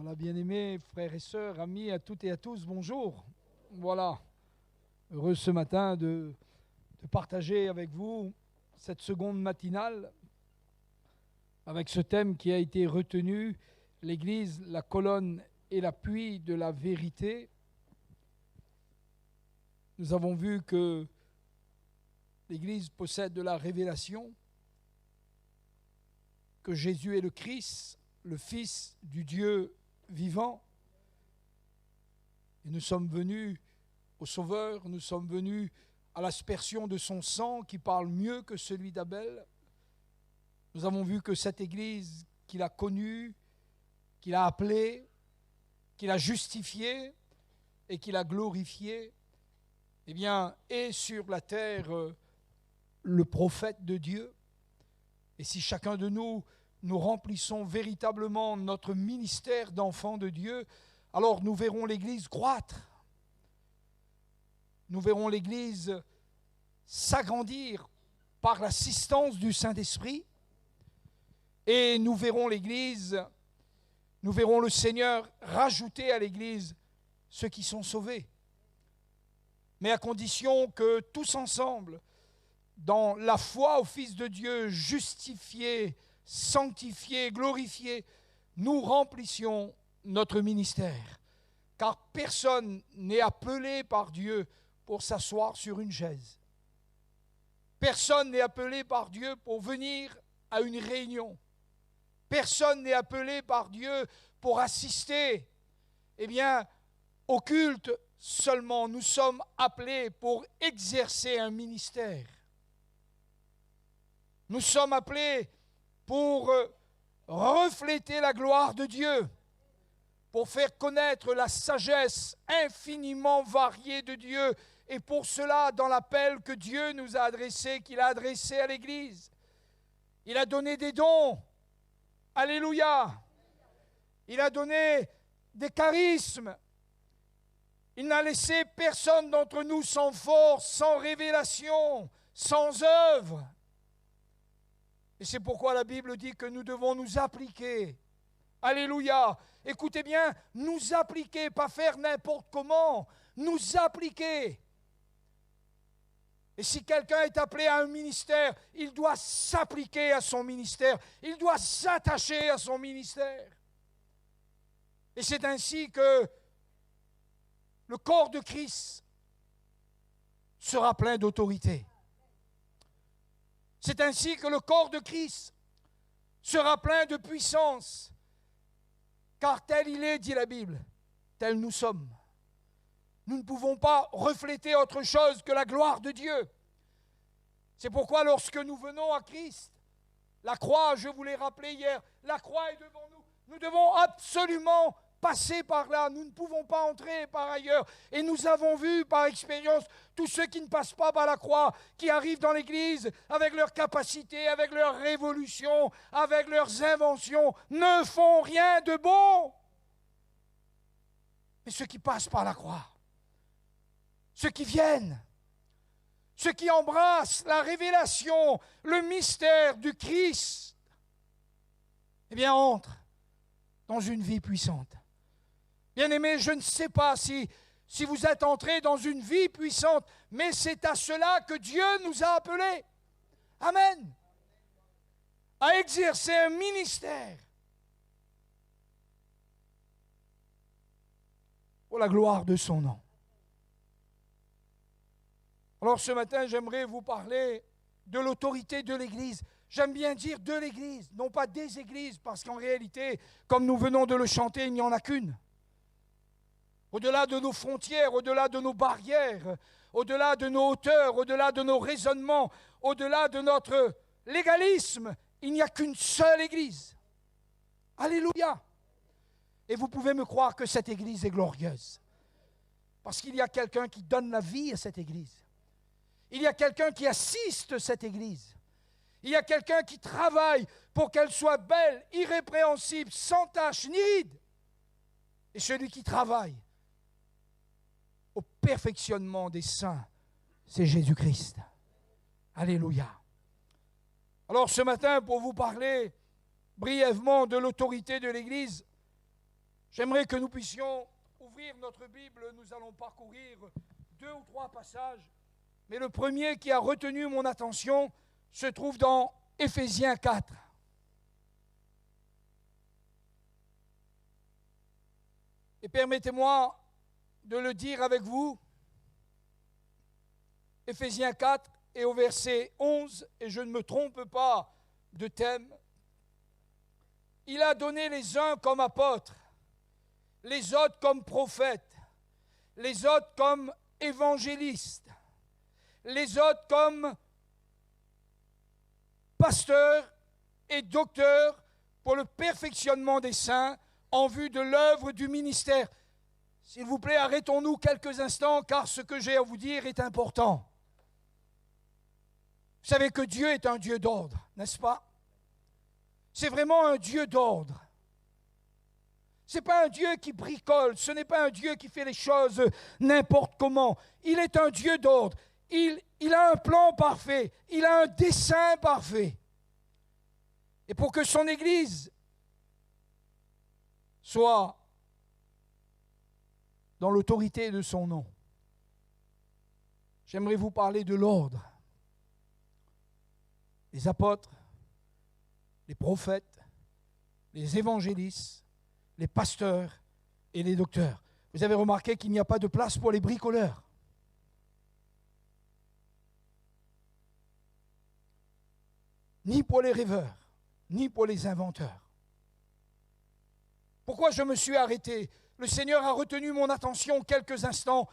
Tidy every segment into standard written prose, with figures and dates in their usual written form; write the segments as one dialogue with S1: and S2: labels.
S1: Voilà, bien-aimés frères et sœurs, amis, à toutes et à tous, bonjour. Voilà, heureux ce matin de partager avec vous cette seconde matinale avec ce thème qui a été retenu, l'Église, la colonne et l'appui de la vérité. Nous avons vu que l'Église possède de la révélation, que Jésus est le Christ, le Fils du Dieu vivant. Et nous sommes venus au Sauveur, nous sommes venus à l'aspersion de son sang qui parle mieux que celui d'Abel. Nous avons vu que cette Église qu'il a connue, qu'il a appelée, qu'il a justifiée et qu'il a glorifiée, eh bien, est sur la terre le prophète de Dieu. Et si chacun de nous remplissons véritablement notre ministère d'enfants de Dieu, alors nous verrons l'Église croître. Nous verrons l'Église s'agrandir par l'assistance du Saint-Esprit. Et nous verrons l'Église, nous verrons le Seigneur rajouter à l'Église ceux qui sont sauvés. Mais à condition que tous ensemble, dans la foi au Fils de Dieu, justifié, sanctifié, glorifié, nous remplissions notre ministère. Car personne n'est appelé par Dieu pour s'asseoir sur une chaise. Personne n'est appelé par Dieu pour venir à une réunion. Personne n'est appelé par Dieu pour assister, au culte seulement. Nous sommes appelés pour exercer un ministère. Nous sommes appelés pour refléter la gloire de Dieu, pour faire connaître la sagesse infiniment variée de Dieu. Et pour cela, dans l'appel que Dieu nous a adressé, qu'il a adressé à l'Église, il a donné des dons. Alléluia. Il a donné des charismes. Il n'a laissé personne d'entre nous sans force, sans révélation, sans œuvre. Et c'est pourquoi la Bible dit que nous devons nous appliquer. Alléluia. Écoutez bien, nous appliquer, pas faire n'importe comment, nous appliquer. Et si quelqu'un est appelé à un ministère, il doit s'appliquer à son ministère, il doit s'attacher à son ministère. Et c'est ainsi que le corps de Christ sera plein d'autorité. C'est ainsi que le corps de Christ sera plein de puissance. Car tel il est, dit la Bible, tel nous sommes. Nous ne pouvons pas refléter autre chose que la gloire de Dieu. C'est pourquoi lorsque nous venons à Christ, la croix, je vous l'ai rappelé hier, la croix est devant nous. Nous devons absolument passer par là. Nous ne pouvons pas entrer par ailleurs. Et nous avons vu par expérience tous ceux qui ne passent pas par la croix, qui arrivent dans l'Église avec leurs capacités, avec leurs révolutions, avec leurs inventions, ne font rien de bon. Mais ceux qui passent par la croix, ceux qui viennent, ceux qui embrassent la révélation, le mystère du Christ, entrent dans une vie puissante. Bien-aimés, je ne sais pas si vous êtes entrés dans une vie puissante, mais c'est à cela que Dieu nous a appelés. Amen. À exercer un ministère pour la gloire de son nom. Alors ce matin, j'aimerais vous parler de l'autorité de l'Église. J'aime bien dire de l'Église, non pas des églises, parce qu'en réalité, comme nous venons de le chanter, il n'y en a qu'une. Au-delà de nos frontières, au-delà de nos barrières, au-delà de nos hauteurs, au-delà de nos raisonnements, au-delà de notre légalisme, il n'y a qu'une seule Église. Alléluia. Et vous pouvez me croire que cette Église est glorieuse. Parce qu'il y a quelqu'un qui donne la vie à cette Église. Il y a quelqu'un qui assiste cette Église. Il y a quelqu'un qui travaille pour qu'elle soit belle, irrépréhensible, sans tache ni ride. Et celui qui travaille au perfectionnement des saints, c'est Jésus-Christ. Alléluia. Alors ce matin, pour vous parler brièvement de l'autorité de l'Église, J'aimerais que nous puissions ouvrir notre Bible. Nous allons parcourir 2 ou 3 passages. Mais le premier qui a retenu mon attention se trouve dans Éphésiens 4. Et permettez-moi de le dire avec vous. Éphésiens 4 et au verset 11, et je ne me trompe pas de thème. Il a donné les uns comme apôtres, les autres comme prophètes, les autres comme évangélistes, les autres comme pasteurs et docteurs pour le perfectionnement des saints en vue de l'œuvre du ministère. S'il vous plaît, arrêtons-nous quelques instants car ce que j'ai à vous dire est important. Vous savez que Dieu est un Dieu d'ordre, n'est-ce pas? C'est vraiment un Dieu d'ordre. Ce n'est pas un Dieu qui bricole, ce n'est pas un Dieu qui fait les choses n'importe comment. Il est un Dieu d'ordre. Il a un plan parfait, il a un dessein parfait. Et pour que son Église soit dans l'autorité de son nom, j'aimerais vous parler de l'ordre. Les apôtres, les prophètes, les évangélistes, les pasteurs et les docteurs. Vous avez remarqué qu'il n'y a pas de place pour les bricoleurs. Ni pour les rêveurs, ni pour les inventeurs. Pourquoi je me suis arrêté? Le Seigneur a retenu mon attention quelques instants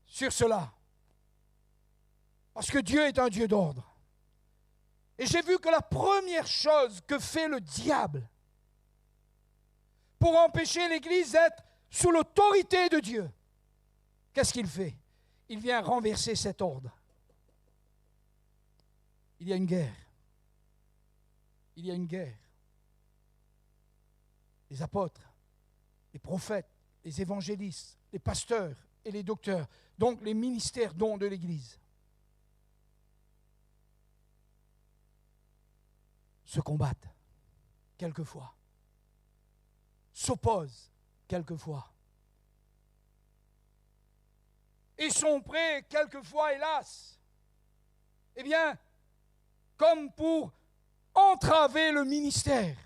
S1: sur cela. Parce que Dieu est un Dieu d'ordre. Et j'ai vu que la première chose que fait le diable pour empêcher l'Église d'être sous l'autorité de Dieu, qu'est-ce qu'il fait? Il vient renverser cet ordre. Il y a une guerre. Il y a une guerre. Les apôtres, les prophètes, les évangélistes, les pasteurs et les docteurs, donc les ministères dons de l'Église, se combattent quelquefois, s'opposent quelquefois, et sont prêts quelquefois, hélas, eh bien, comme pour entraver le ministère.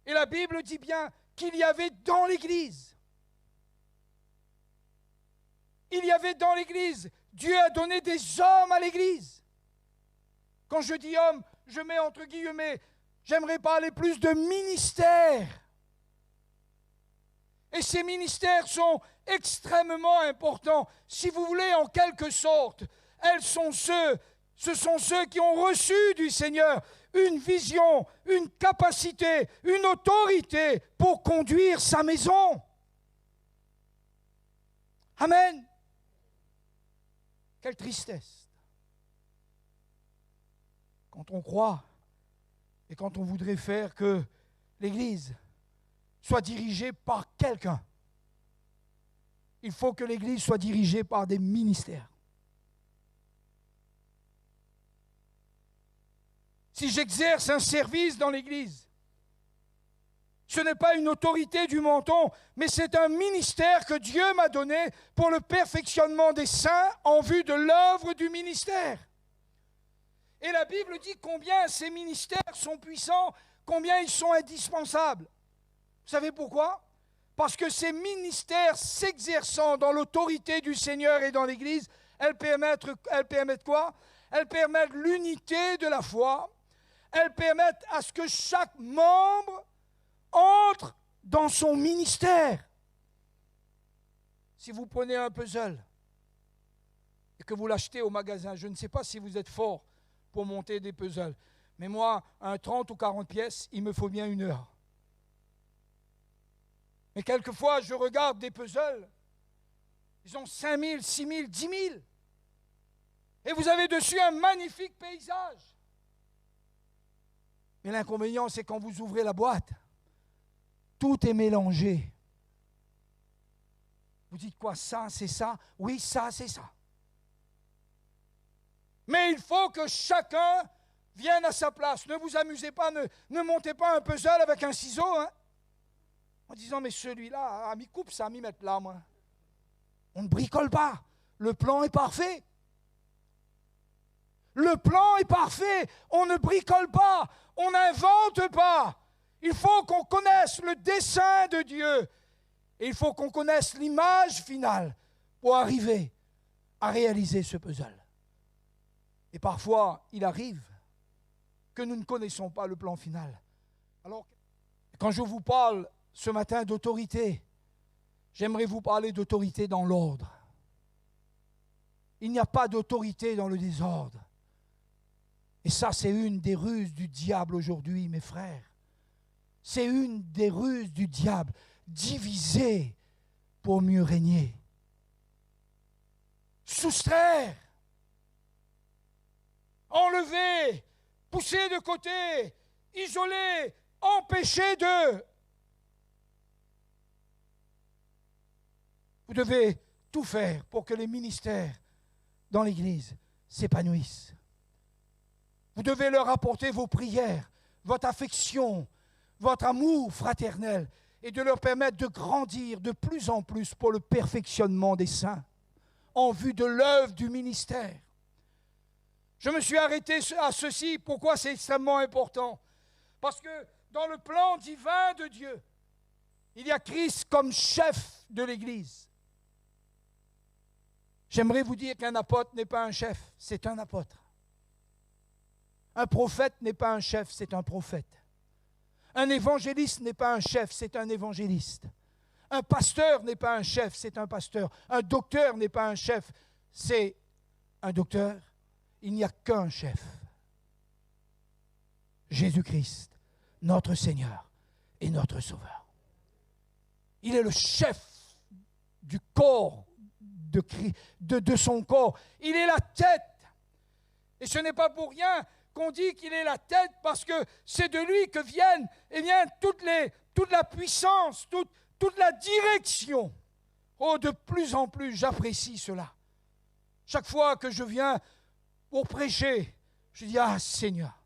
S1: Et la Bible dit bien qu'il y avait dans l'Église, Dieu a donné des hommes à l'Église. Quand je dis homme, je mets entre guillemets, j'aimerais parler plus de ministères. Et ces ministères sont extrêmement importants. Si vous voulez, en quelque sorte, ce sont ceux qui ont reçu du Seigneur une vision, une capacité, une autorité pour conduire sa maison. Amen. Quelle tristesse. Quand on croit et quand on voudrait faire que l'Église soit dirigée par quelqu'un, il faut que l'Église soit dirigée par des ministères. Si j'exerce un service dans l'Église, ce n'est pas une autorité du menton, mais c'est un ministère que Dieu m'a donné pour le perfectionnement des saints en vue de l'œuvre du ministère. Et la Bible dit combien ces ministères sont puissants, combien ils sont indispensables. Vous savez pourquoi? Parce que ces ministères s'exerçant dans l'autorité du Seigneur et dans l'Église, elles permettent quoi? Elles permettent l'unité de la foi. Elles permettent à ce que chaque membre entre dans son ministère. Si vous prenez un puzzle et que vous l'achetez au magasin, je ne sais pas si vous êtes fort pour monter des puzzles, mais moi, un 30 ou 40 pièces, il me faut bien 1 heure. Mais quelquefois, je regarde des puzzles, ils ont 5 000, 6 000, 10 000. Et vous avez dessus un magnifique paysage. Mais l'inconvénient, c'est quand vous ouvrez la boîte, tout est mélangé. Vous dites quoi? Ça, c'est ça? Oui, ça, c'est ça. Mais il faut que chacun vienne à sa place. Ne vous amusez pas, ne montez pas un puzzle avec un ciseau, hein, en disant, mais celui-là, m'y coupe ça, m'y mettre là, moi. On ne bricole pas. Le plan est parfait. Le plan est parfait. On ne bricole pas. On n'invente pas. Il faut qu'on connaisse le dessein de Dieu. Et il faut qu'on connaisse l'image finale pour arriver à réaliser ce puzzle. Et parfois, il arrive que nous ne connaissons pas le plan final. Alors, quand je vous parle ce matin d'autorité, j'aimerais vous parler d'autorité dans l'ordre. Il n'y a pas d'autorité dans le désordre. Et ça, c'est une des ruses du diable aujourd'hui, mes frères. C'est une des ruses du diable, diviser pour mieux régner. Soustraire, enlever, pousser de côté, isoler, empêcher de. Vous devez tout faire pour que les ministères dans l'Église s'épanouissent. Vous devez leur apporter vos prières, votre affection, votre amour fraternel et de leur permettre de grandir de plus en plus pour le perfectionnement des saints en vue de l'œuvre du ministère. Je me suis arrêté à ceci. Pourquoi c'est extrêmement important? Parce que dans le plan divin de Dieu, il y a Christ comme chef de l'Église. J'aimerais vous dire qu'un apôtre n'est pas un chef, c'est un apôtre. Un prophète n'est pas un chef, c'est un prophète. Un évangéliste n'est pas un chef, c'est un évangéliste. Un pasteur n'est pas un chef, c'est un pasteur. Un docteur n'est pas un chef, c'est un docteur. Il n'y a qu'un chef. Jésus-Christ, notre Seigneur et notre Sauveur. Il est le chef du corps de son corps. Il est la tête. Et ce n'est pas pour rien qu'on dit qu'il est la tête, parce que c'est de lui que viennent toute la puissance, toute la direction. Oh, de plus en plus, j'apprécie cela. Chaque fois que je viens pour prêcher, je dis, ah Seigneur,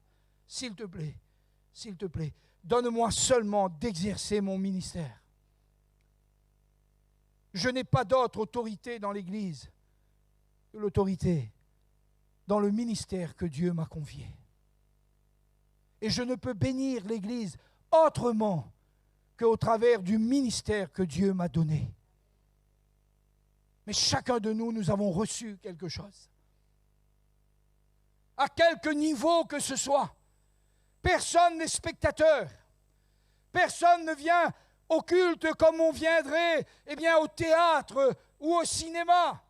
S1: s'il te plaît, donne-moi seulement d'exercer mon ministère. Je n'ai pas d'autre autorité dans l'Église que l'autorité dans le ministère que Dieu m'a confié. Et je ne peux bénir l'Église autrement qu'au travers du ministère que Dieu m'a donné. Mais chacun de nous, nous avons reçu quelque chose. À quelque niveau que ce soit, personne n'est spectateur. Personne ne vient au culte comme on viendrait au théâtre ou au cinéma.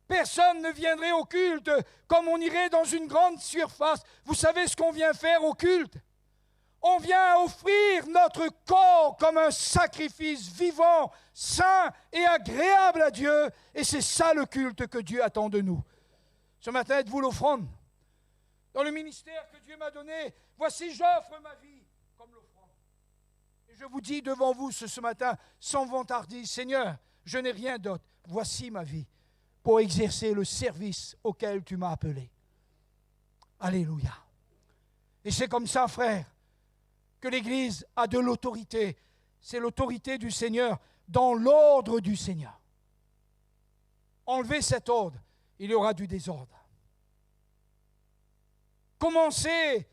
S1: Personne ne viendrait au culte comme on irait dans une grande surface. Vous savez ce qu'on vient faire au culte? On vient offrir notre corps comme un sacrifice vivant, saint et agréable à Dieu. Et c'est ça le culte que Dieu attend de nous. Ce matin, êtes-vous l'offrande? Dans le ministère que Dieu m'a donné, voici, j'offre ma vie comme l'offrande. Et je vous dis devant vous ce matin, sans vantardise, Seigneur, je n'ai rien d'autre. Voici ma vie pour exercer le service auquel tu m'as appelé. Alléluia. Et c'est comme ça, frère, que l'Église a de l'autorité. C'est l'autorité du Seigneur dans l'ordre du Seigneur. Enlevez cet ordre, il y aura du désordre. Commencez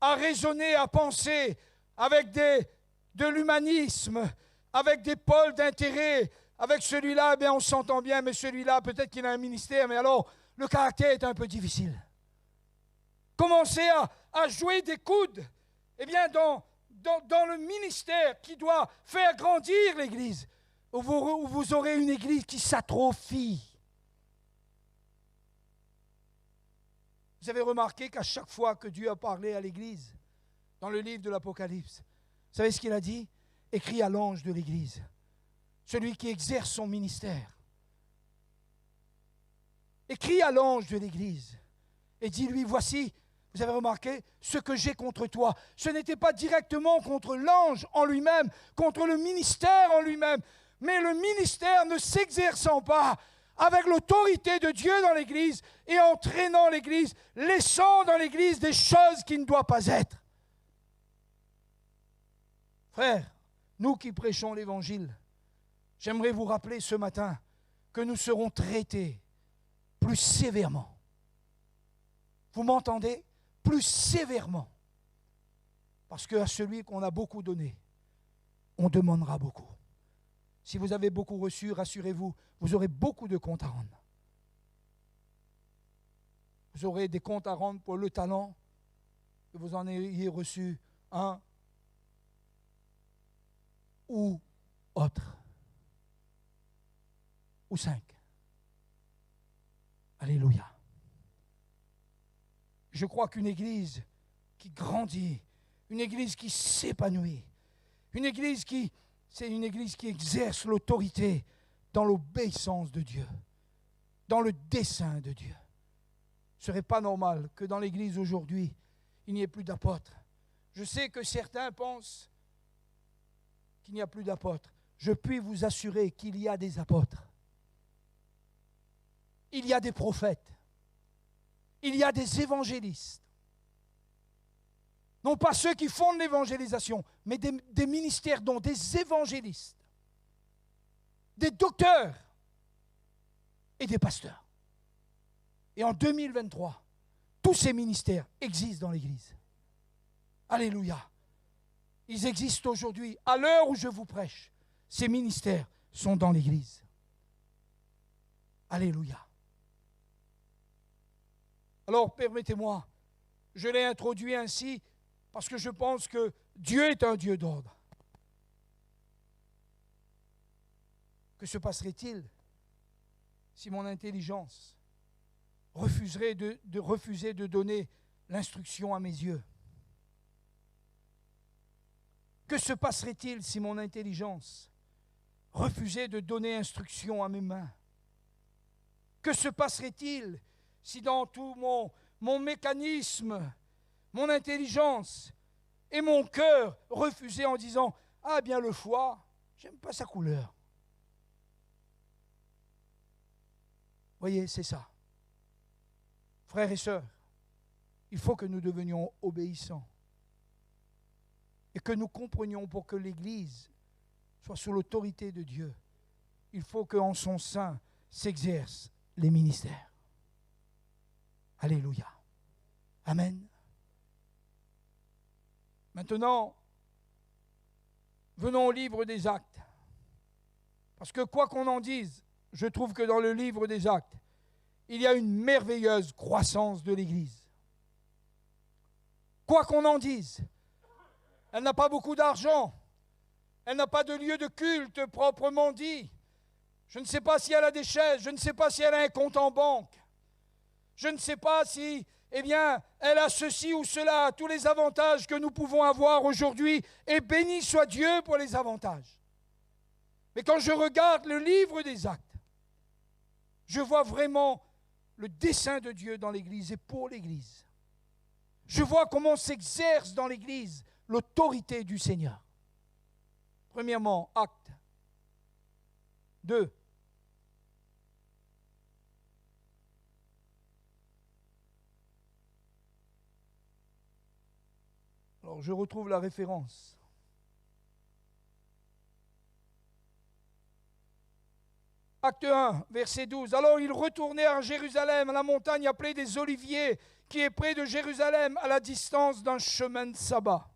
S1: à raisonner, à penser avec de l'humanisme, avec des pôles d'intérêt. Avec celui-là, on s'entend bien, mais celui-là, peut-être qu'il a un ministère, mais alors, le caractère est un peu difficile. Commencez à jouer des coudes, dans le ministère qui doit faire grandir l'Église, où vous aurez une Église qui s'atrophie. Vous avez remarqué qu'à chaque fois que Dieu a parlé à l'Église, dans le livre de l'Apocalypse, vous savez ce qu'il a dit? Écrit à l'ange de l'Église, celui qui exerce son ministère. Écrit à l'ange de l'Église et dis-lui, voici, vous avez remarqué, ce que j'ai contre toi. Ce n'était pas directement contre l'ange en lui-même, contre le ministère en lui-même, mais le ministère ne s'exerçant pas avec l'autorité de Dieu dans l'Église et entraînant l'Église, laissant dans l'Église des choses qui ne doivent pas être. Frères, nous qui prêchons l'Évangile, j'aimerais vous rappeler ce matin que nous serons traités plus sévèrement. Vous m'entendez? Plus sévèrement. Parce qu'à celui qu'on a beaucoup donné, on demandera beaucoup. Si vous avez beaucoup reçu, rassurez-vous, vous aurez beaucoup de comptes à rendre. Vous aurez des comptes à rendre pour le talent, que vous en ayez reçu un ou autre, ou 5. Alléluia. Je crois qu'une église qui grandit, une église qui s'épanouit, une église c'est une église qui exerce l'autorité dans l'obéissance de Dieu, dans le dessein de Dieu. Ce ne serait pas normal que dans l'église aujourd'hui, il n'y ait plus d'apôtres. Je sais que certains pensent qu'il n'y a plus d'apôtres. Je puis vous assurer qu'il y a des apôtres. Il y a des prophètes. Il y a des évangélistes. Non pas ceux qui font de l'évangélisation, mais des ministères dont des évangélistes, des docteurs et des pasteurs. Et en 2023, tous ces ministères existent dans l'Église. Alléluia. Ils existent aujourd'hui. À l'heure où je vous prêche, ces ministères sont dans l'Église. Alléluia. Alors, permettez-moi, je l'ai introduit ainsi parce que je pense que Dieu est un Dieu d'ordre. Que se passerait-il si mon intelligence refuserait de donner l'instruction à mes yeux? Que se passerait-il si mon intelligence refusait de donner instruction à mes mains? Que se passerait-il si dans tout mon mécanisme, mon intelligence et mon cœur refusaient en disant « Ah bien le foie, j'aime pas sa couleur. » Voyez, c'est ça. Frères et sœurs, il faut que nous devenions obéissants et que nous comprenions pour que l'Église soit sous l'autorité de Dieu. Il faut qu'en son sein s'exercent les ministères. Alléluia. Amen. Maintenant, venons au livre des Actes. Parce que quoi qu'on en dise, je trouve que dans le livre des Actes, il y a une merveilleuse croissance de l'Église. Quoi qu'on en dise, elle n'a pas beaucoup d'argent, elle n'a pas de lieu de culte proprement dit. Je ne sais pas si elle a des chaises, je ne sais pas si elle a un compte en banque. Je ne sais pas si, elle a ceci ou cela, tous les avantages que nous pouvons avoir aujourd'hui, et béni soit Dieu pour les avantages. Mais quand je regarde le livre des Actes, je vois vraiment le dessein de Dieu dans l'Église et pour l'Église. Je vois comment s'exerce dans l'Église l'autorité du Seigneur. Premièrement, Actes 2. Alors, je retrouve la référence. Acte 1, verset 12. Alors ils retournèrent à Jérusalem, à la montagne appelée des Oliviers, qui est près de Jérusalem, à la distance d'un chemin de sabbat.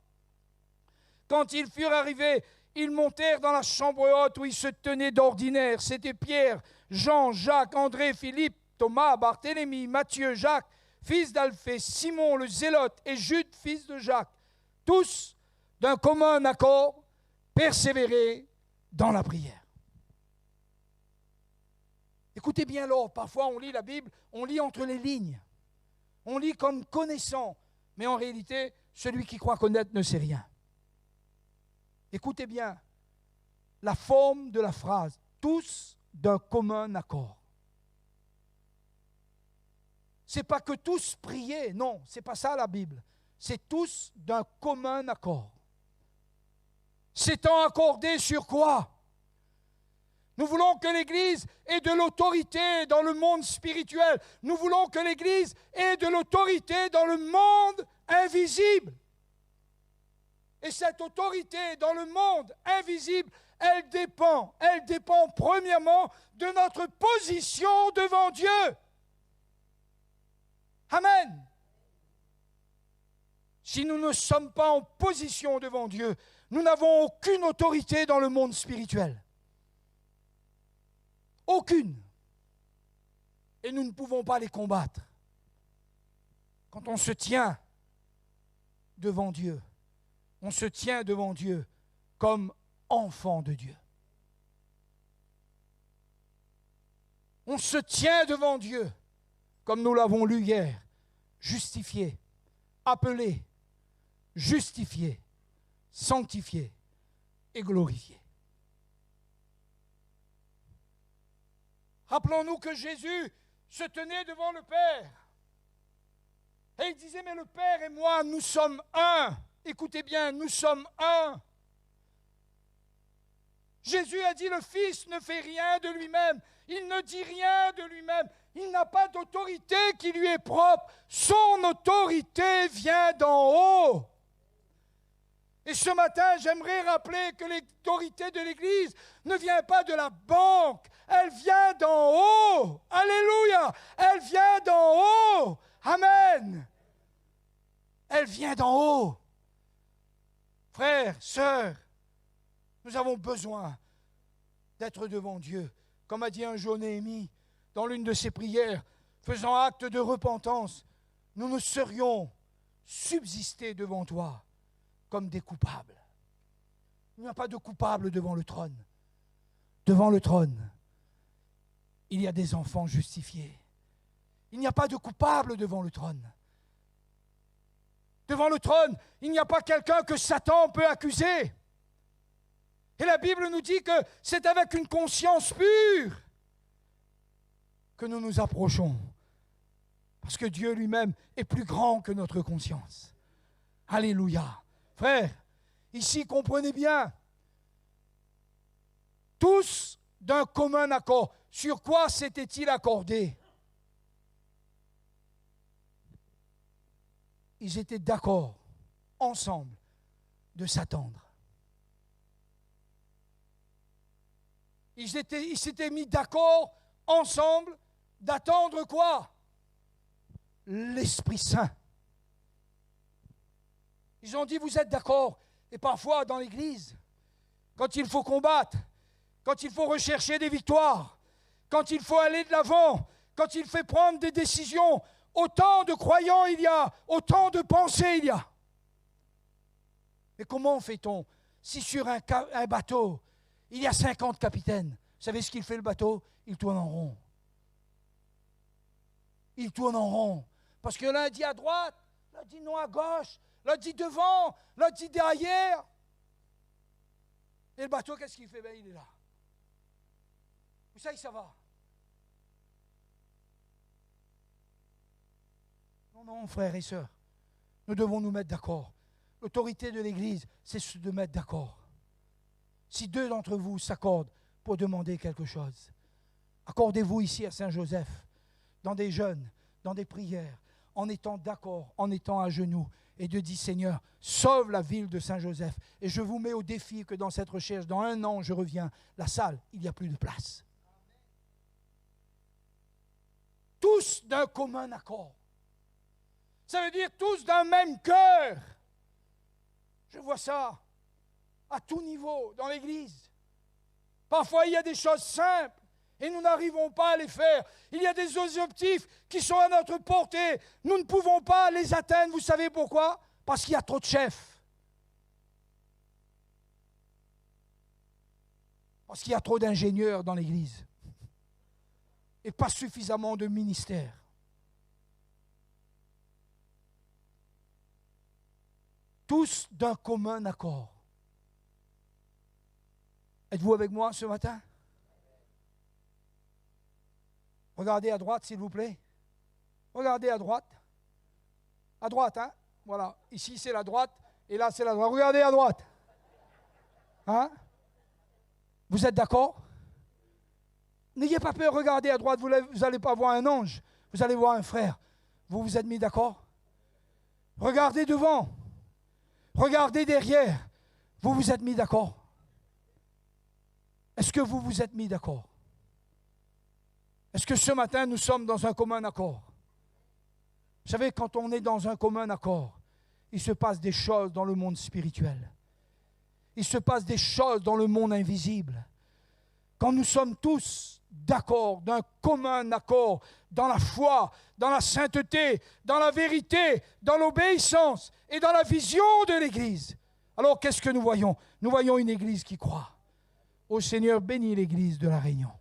S1: Quand ils furent arrivés, ils montèrent dans la chambre haute où ils se tenaient d'ordinaire. C'étaient Pierre, Jean, Jacques, André, Philippe, Thomas, Barthélemy, Matthieu, Jacques, fils d'Alphée, Simon le Zélote et Jude, fils de Jacques. Tous, d'un commun accord, persévéraient dans la prière. Écoutez bien alors, parfois on lit la Bible, on lit entre les lignes. On lit comme connaissant, mais en réalité, celui qui croit connaître ne sait rien. Écoutez bien la forme de la phrase, tous d'un commun accord. Ce n'est pas que tous priaient, non, ce n'est pas ça la Bible. C'est tous d'un commun accord. S'étant accordés sur quoi? Nous voulons que l'Église ait de l'autorité dans le monde spirituel. Nous voulons que l'Église ait de l'autorité dans le monde invisible. Et cette autorité dans le monde invisible, elle dépend premièrement de notre position devant Dieu. Amen. Si nous ne sommes pas en position devant Dieu, nous n'avons aucune autorité dans le monde spirituel. Aucune. Et nous ne pouvons pas les combattre. Quand on se tient devant Dieu, on se tient devant Dieu comme enfant de Dieu. On se tient devant Dieu, comme nous l'avons lu hier, justifié, appelé, justifié, sanctifié et glorifié. Rappelons-nous que Jésus se tenait devant le Père. Et il disait, mais le Père et moi, nous sommes un. Écoutez bien, nous sommes un. Jésus a dit, le Fils ne fait rien de lui-même. Il ne dit rien de lui-même. Il n'a pas d'autorité qui lui est propre. Son autorité vient d'en haut. Et ce matin, j'aimerais rappeler que l'autorité de l'Église ne vient pas de la banque. Elle vient d'en haut. Alléluia. Elle vient d'en haut. Amen. Elle vient d'en haut. Frères, sœurs, nous avons besoin d'être devant Dieu. Comme a dit un jour Néhémie, dans l'une de ses prières, faisant acte de repentance, nous ne serions subsistés devant toi comme des coupables. Il n'y a pas de coupables devant le trône. Devant le trône, il y a des enfants justifiés. Il n'y a pas de coupables devant le trône. Devant le trône, il n'y a pas quelqu'un que Satan peut accuser. Et la Bible nous dit que c'est avec une conscience pure que nous nous approchons. Parce que Dieu lui-même est plus grand que notre conscience. Alléluia. Frères, ici, comprenez bien, tous d'un commun accord. Sur quoi s'était-il accordé? Ils étaient d'accord, ensemble, de s'attendre. Ils s'étaient mis d'accord, ensemble, d'attendre quoi? L'Esprit Saint. Ils ont dit, vous êtes d'accord? Et parfois, dans l'Église, quand il faut combattre, quand il faut rechercher des victoires, quand il faut aller de l'avant, quand il faut prendre des décisions, autant de croyants il y a, autant de pensées il y a. Mais comment fait-on si sur un bateau, il y a 50 capitaines? Vous savez ce qu'il fait le bateau? Il tourne en rond. Il tourne en rond. Parce que l'un dit à droite, l'autre dit non à gauche, l'autre dit devant, l'autre dit derrière. Et le bateau, qu'est-ce qu'il fait? Ben, il est là. Vous savez, ça va. Non, non, frères et sœurs, nous devons nous mettre d'accord. L'autorité de l'Église, c'est de mettre d'accord. Si deux d'entre vous s'accordent pour demander quelque chose, accordez-vous ici à Saint-Joseph, dans des jeûnes, dans des prières, en étant d'accord, en étant à genoux, et de dire, Seigneur, sauve la ville de Saint-Joseph. Et je vous mets au défi que dans cette recherche, dans 1 an, je reviens, la salle, il n'y a plus de place. Tous d'un commun accord. Ça veut dire tous d'un même cœur. Je vois ça à tout niveau dans l'Église. Parfois, il y a des choses simples et nous n'arrivons pas à les faire. Il y a des objectifs qui sont à notre portée. Nous ne pouvons pas les atteindre. Vous savez pourquoi? Parce qu'il y a trop de chefs. Parce qu'il y a trop d'ingénieurs dans l'Église. Et pas suffisamment de ministères. Tous d'un commun accord. Êtes-vous avec moi ce matin? Regardez à droite, s'il vous plaît. Regardez à droite. À droite, hein? Voilà. Ici, c'est la droite. Et là, c'est la droite. Regardez à droite. Hein? Vous êtes d'accord? N'ayez pas peur, regardez à droite, vous n'allez pas voir un ange, vous allez voir un frère. Vous vous êtes mis d'accord? Regardez devant, regardez derrière, vous vous êtes mis d'accord? Est-ce que vous vous êtes mis d'accord? Est-ce que ce matin, nous sommes dans un commun accord? Vous savez, quand on est dans un commun accord, il se passe des choses dans le monde spirituel. Il se passe des choses dans le monde invisible. Quand nous sommes tous d'accord, d'un commun accord, dans la foi, dans la sainteté, dans la vérité, dans l'obéissance et dans la vision de l'Église, alors qu'est-ce que nous voyons? Nous voyons une Église qui croit. Ô Seigneur, bénis l'Église de la Réunion.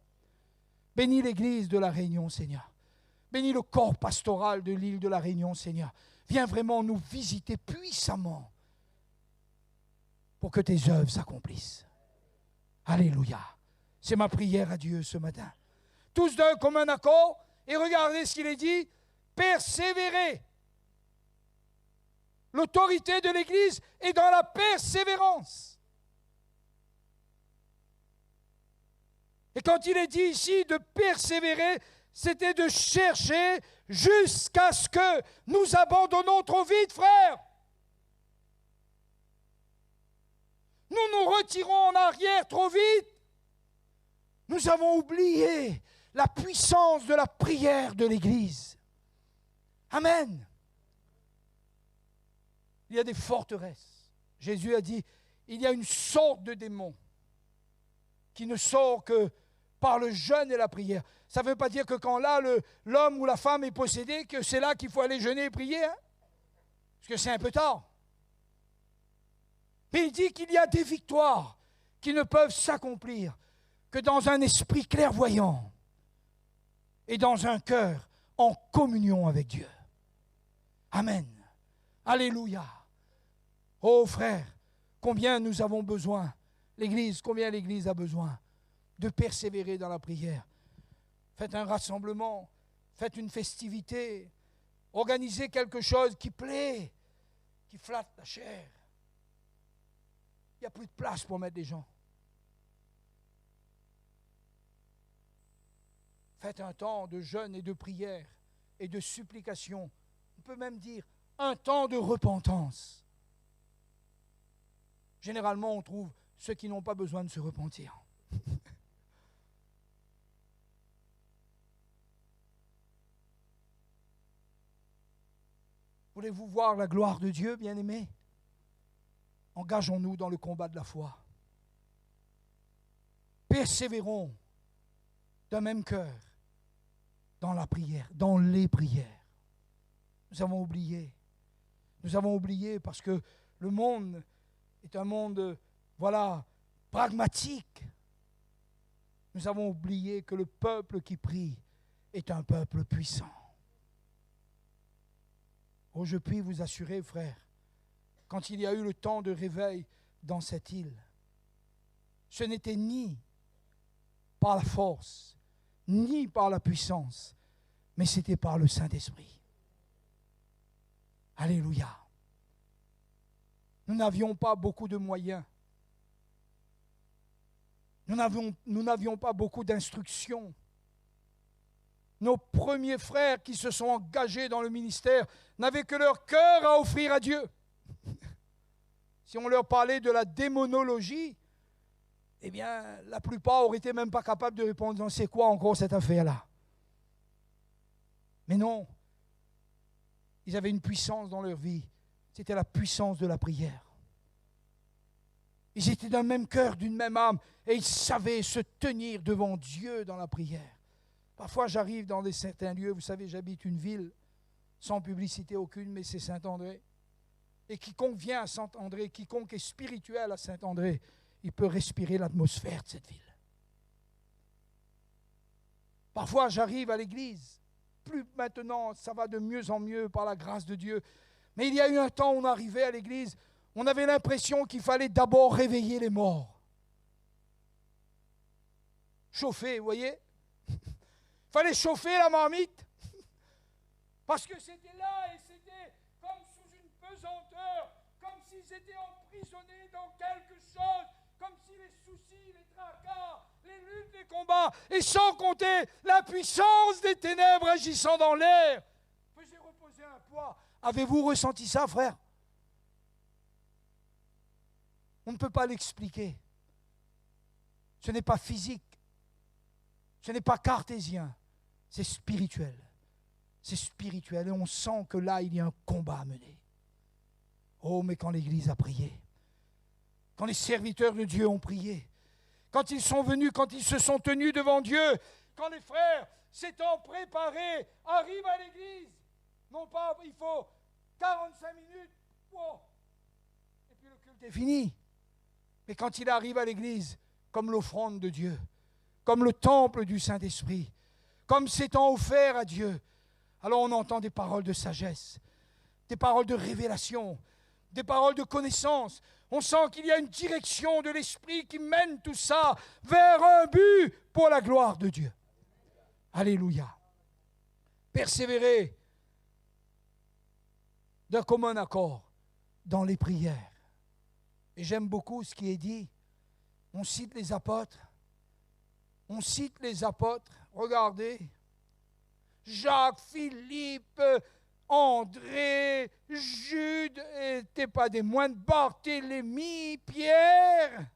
S1: Bénis l'Église de la Réunion, Seigneur. Bénis le corps pastoral de l'île de la Réunion, Seigneur. Viens vraiment nous visiter puissamment pour que tes œuvres s'accomplissent. Alléluia. C'est ma prière à Dieu ce matin. Tous d'un commun accord, et regardez ce qu'il est dit, persévérer. L'autorité de l'Église est dans la persévérance. Et quand il est dit ici de persévérer, c'était de chercher jusqu'à ce que nous abandonnons trop vite, frère. Nous nous retirons en arrière trop vite. Nous avons oublié la puissance de la prière de l'Église. Amen. Il y a des forteresses. Jésus a dit, il y a une sorte de démon qui ne sort que par le jeûne et la prière. Ça ne veut pas dire que quand là, l'homme ou la femme est possédé, que c'est là qu'il faut aller jeûner et prier. Hein? Parce que c'est un peu tard. Mais il dit qu'il y a des victoires qui ne peuvent s'accomplir que dans un esprit clairvoyant et dans un cœur en communion avec Dieu. Amen. Alléluia. Oh frère, combien nous avons besoin, l'Église, combien l'Église a besoin de persévérer dans la prière. Faites un rassemblement, faites une festivité, organisez quelque chose qui plaît, qui flatte la chair. Il n'y a plus de place pour mettre des gens. Faites un temps de jeûne et de prière et de supplication. On peut même dire un temps de repentance. Généralement, on trouve ceux qui n'ont pas besoin de se repentir. Voulez-vous voir la gloire de Dieu, bien-aimés? Engageons-nous dans le combat de la foi. Persévérons d'un même cœur dans la prière, dans les prières. Nous avons oublié. Nous avons oublié parce que le monde est un monde, pragmatique. Nous avons oublié que le peuple qui prie est un peuple puissant. Oh, je puis vous assurer, frères, quand il y a eu le temps de réveil dans cette île, ce n'était ni par la force, ni par la puissance, mais c'était par le Saint-Esprit. Alléluia. Nous n'avions pas beaucoup de moyens. Nous n'avions pas beaucoup d'instructions. Nos premiers frères qui se sont engagés dans le ministère n'avaient que leur cœur à offrir à Dieu. Si on leur parlait de la démonologie, eh bien, la plupart n'auraient été même pas capables de répondre, c'est quoi encore cette affaire-là? Mais non, ils avaient une puissance dans leur vie, c'était la puissance de la prière. Ils étaient d'un même cœur, d'une même âme, et ils savaient se tenir devant Dieu dans la prière. Parfois, j'arrive dans certains lieux, vous savez, j'habite une ville, sans publicité aucune, mais c'est Saint-André. Et quiconque vient à Saint-André, quiconque est spirituel à Saint-André, il peut respirer l'atmosphère de cette ville. Parfois, j'arrive à l'église. Plus maintenant, ça va de mieux en mieux par la grâce de Dieu. Mais il y a eu un temps où on arrivait à l'église, on avait l'impression qu'il fallait d'abord réveiller les morts. Chauffer, vous voyez? Il fallait chauffer la marmite. Parce que c'était là et c'était comme sous une pesanteur, comme s'ils étaient emprisonnés dans quelque chose, comme si les soucis, les tracas, les les luttes, les combats, et sans compter la puissance des ténèbres agissant dans l'air, faisait reposer un poids. Avez-vous ressenti ça, frère? On ne peut pas l'expliquer. Ce n'est pas physique. Ce n'est pas cartésien. C'est spirituel. C'est spirituel. Et on sent que là, il y a un combat à mener. Oh, mais quand l'Église a prié, quand les serviteurs de Dieu ont prié, quand ils sont venus, quand ils se sont tenus devant Dieu, quand les frères, s'étant préparés, arrivent à l'Église, non pas, il faut 45 minutes, oh, et puis le culte est fini. Mais quand il arrive à l'Église, comme l'offrande de Dieu, comme le temple du Saint-Esprit, comme s'étant offert à Dieu, alors on entend des paroles de sagesse, des paroles de révélation, des paroles de connaissance. On sent qu'il y a une direction de l'Esprit qui mène tout ça vers un but pour la gloire de Dieu. Alléluia. Persévérer d'un commun accord dans les prières. Et j'aime beaucoup ce qui est dit. On cite les apôtres. On cite les apôtres. Regardez. Jacques, Philippe, André, Jude, n'étaient pas des moindres, Barthélemy, Pierre.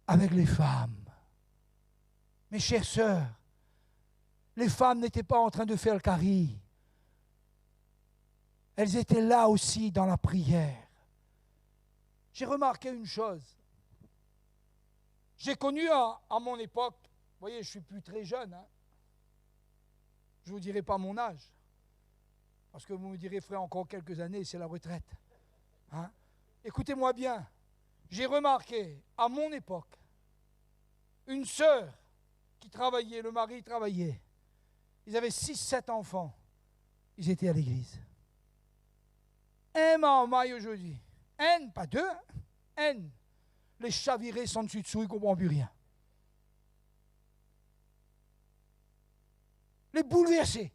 S1: Avec les femmes. Mes chères sœurs, les femmes n'étaient pas en train de faire le carry. Elles étaient là aussi dans la prière. J'ai remarqué une chose. J'ai connu à mon époque, vous voyez, je ne suis plus très jeune, hein. Je ne vous dirai pas mon âge, parce que vous me direz, frère, encore quelques années, c'est la retraite. Hein? Écoutez-moi bien, j'ai remarqué à mon époque, une sœur qui travaillait, le mari travaillait, ils avaient 6-7 enfants, ils étaient à l'église. Un maman aujourd'hui. Un, pas deux, un. Les chavirés sont dessus dessous, ils ne comprennent plus rien. Les bouleversés.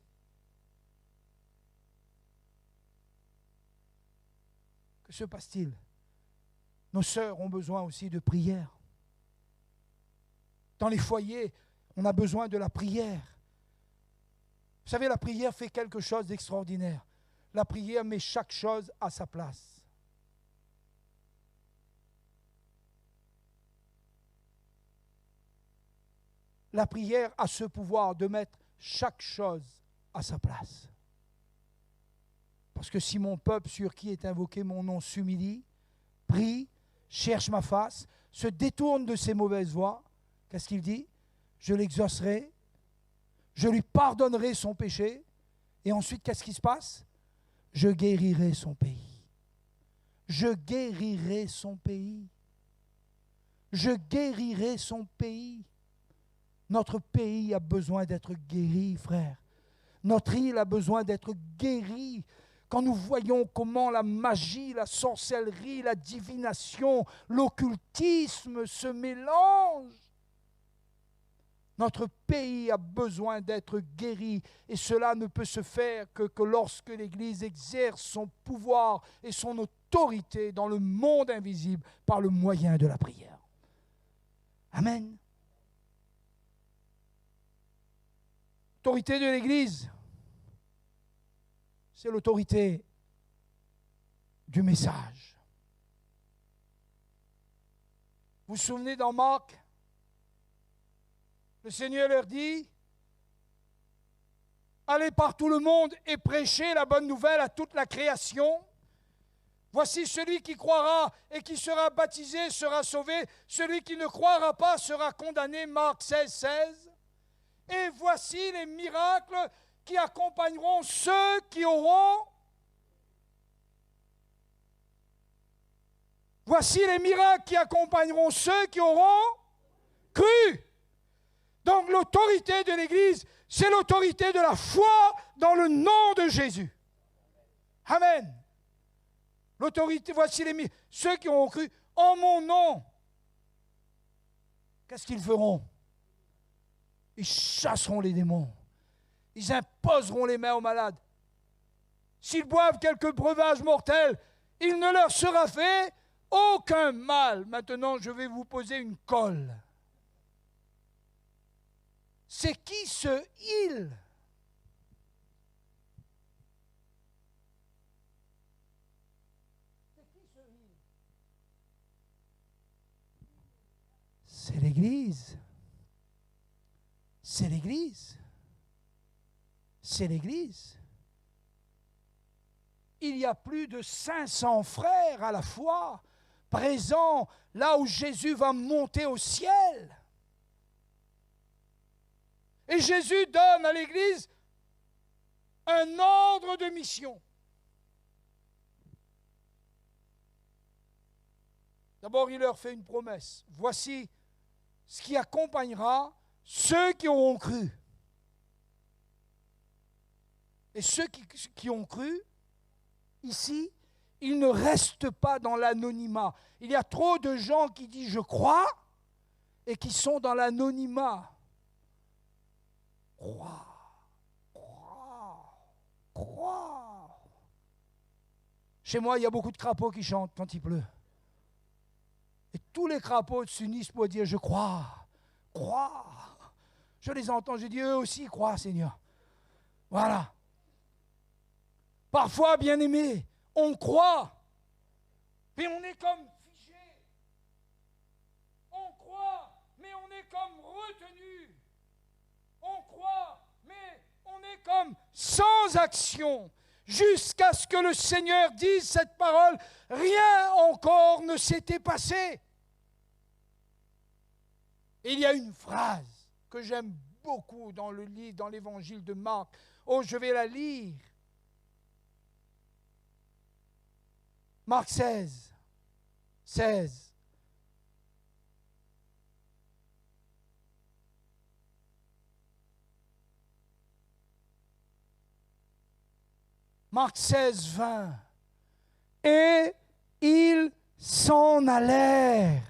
S1: Que se passe-t-il? Nos sœurs ont besoin aussi de prière. Dans les foyers, on a besoin de la prière. Vous savez, la prière fait quelque chose d'extraordinaire. La prière met chaque chose à sa place. La prière a ce pouvoir de mettre chaque chose à sa place. Parce que si mon peuple sur qui est invoqué mon nom s'humilie, prie, cherche ma face, se détourne de ses mauvaises voies, qu'est-ce qu'il dit? Je l'exaucerai, je lui pardonnerai son péché, et ensuite, qu'est-ce qui se passe? Je guérirai son pays. Je guérirai son pays. Je guérirai son pays. Notre pays a besoin d'être guéri, frère. Notre île a besoin d'être guérie. Quand nous voyons comment la magie, la sorcellerie, la divination, l'occultisme se mélangent, notre pays a besoin d'être guéri. Et cela ne peut se faire que lorsque l'Église exerce son pouvoir et son autorité dans le monde invisible par le moyen de la prière. Amen. L'autorité de l'Église, c'est l'autorité du message. Vous vous souvenez dans Marc, le Seigneur leur dit, allez par tout le monde et prêchez la bonne nouvelle à toute la création. Voici celui qui croira et qui sera baptisé sera sauvé. Celui qui ne croira pas sera condamné. Marc 16, 16. Et voici les miracles qui accompagneront ceux qui auront. Voici les miracles qui accompagneront ceux qui auront cru. Donc l'autorité de l'Église, c'est l'autorité de la foi dans le nom de Jésus. Amen. L'autorité, voici ceux qui auront cru en mon nom. Qu'est-ce qu'ils feront? Ils chasseront les démons. Ils imposeront les mains aux malades. S'ils boivent quelques breuvages mortels, il ne leur sera fait aucun mal. Maintenant, je vais vous poser une colle. C'est qui ce il? C'est l'Église. C'est l'Église. C'est l'Église. Il y a plus de 500 frères à la fois présents là où Jésus va monter au ciel. Et Jésus donne à l'Église un ordre de mission. D'abord, il leur fait une promesse. Voici ce qui accompagnera ceux qui auront cru. Et ceux qui ont cru, ici, ils ne restent pas dans l'anonymat. Il y a trop de gens qui disent « je crois » et qui sont dans l'anonymat. Crois. Chez moi, il y a beaucoup de crapauds qui chantent quand il pleut. Et tous les crapauds s'unissent pour dire « je crois, crois ». Je les entends, je dis « eux aussi croient, Seigneur ». Voilà. Parfois, bien-aimés, on croit, mais on est comme figé. On croit, mais on est comme retenu. On croit, mais on est comme sans action. Jusqu'à ce que le Seigneur dise cette parole, rien encore ne s'était passé. Et il y a une phrase que j'aime beaucoup dans le livre, dans l'évangile de Marc. Oh, je vais la lire. Marc 16. Marc 16, 20. Et ils s'en allèrent.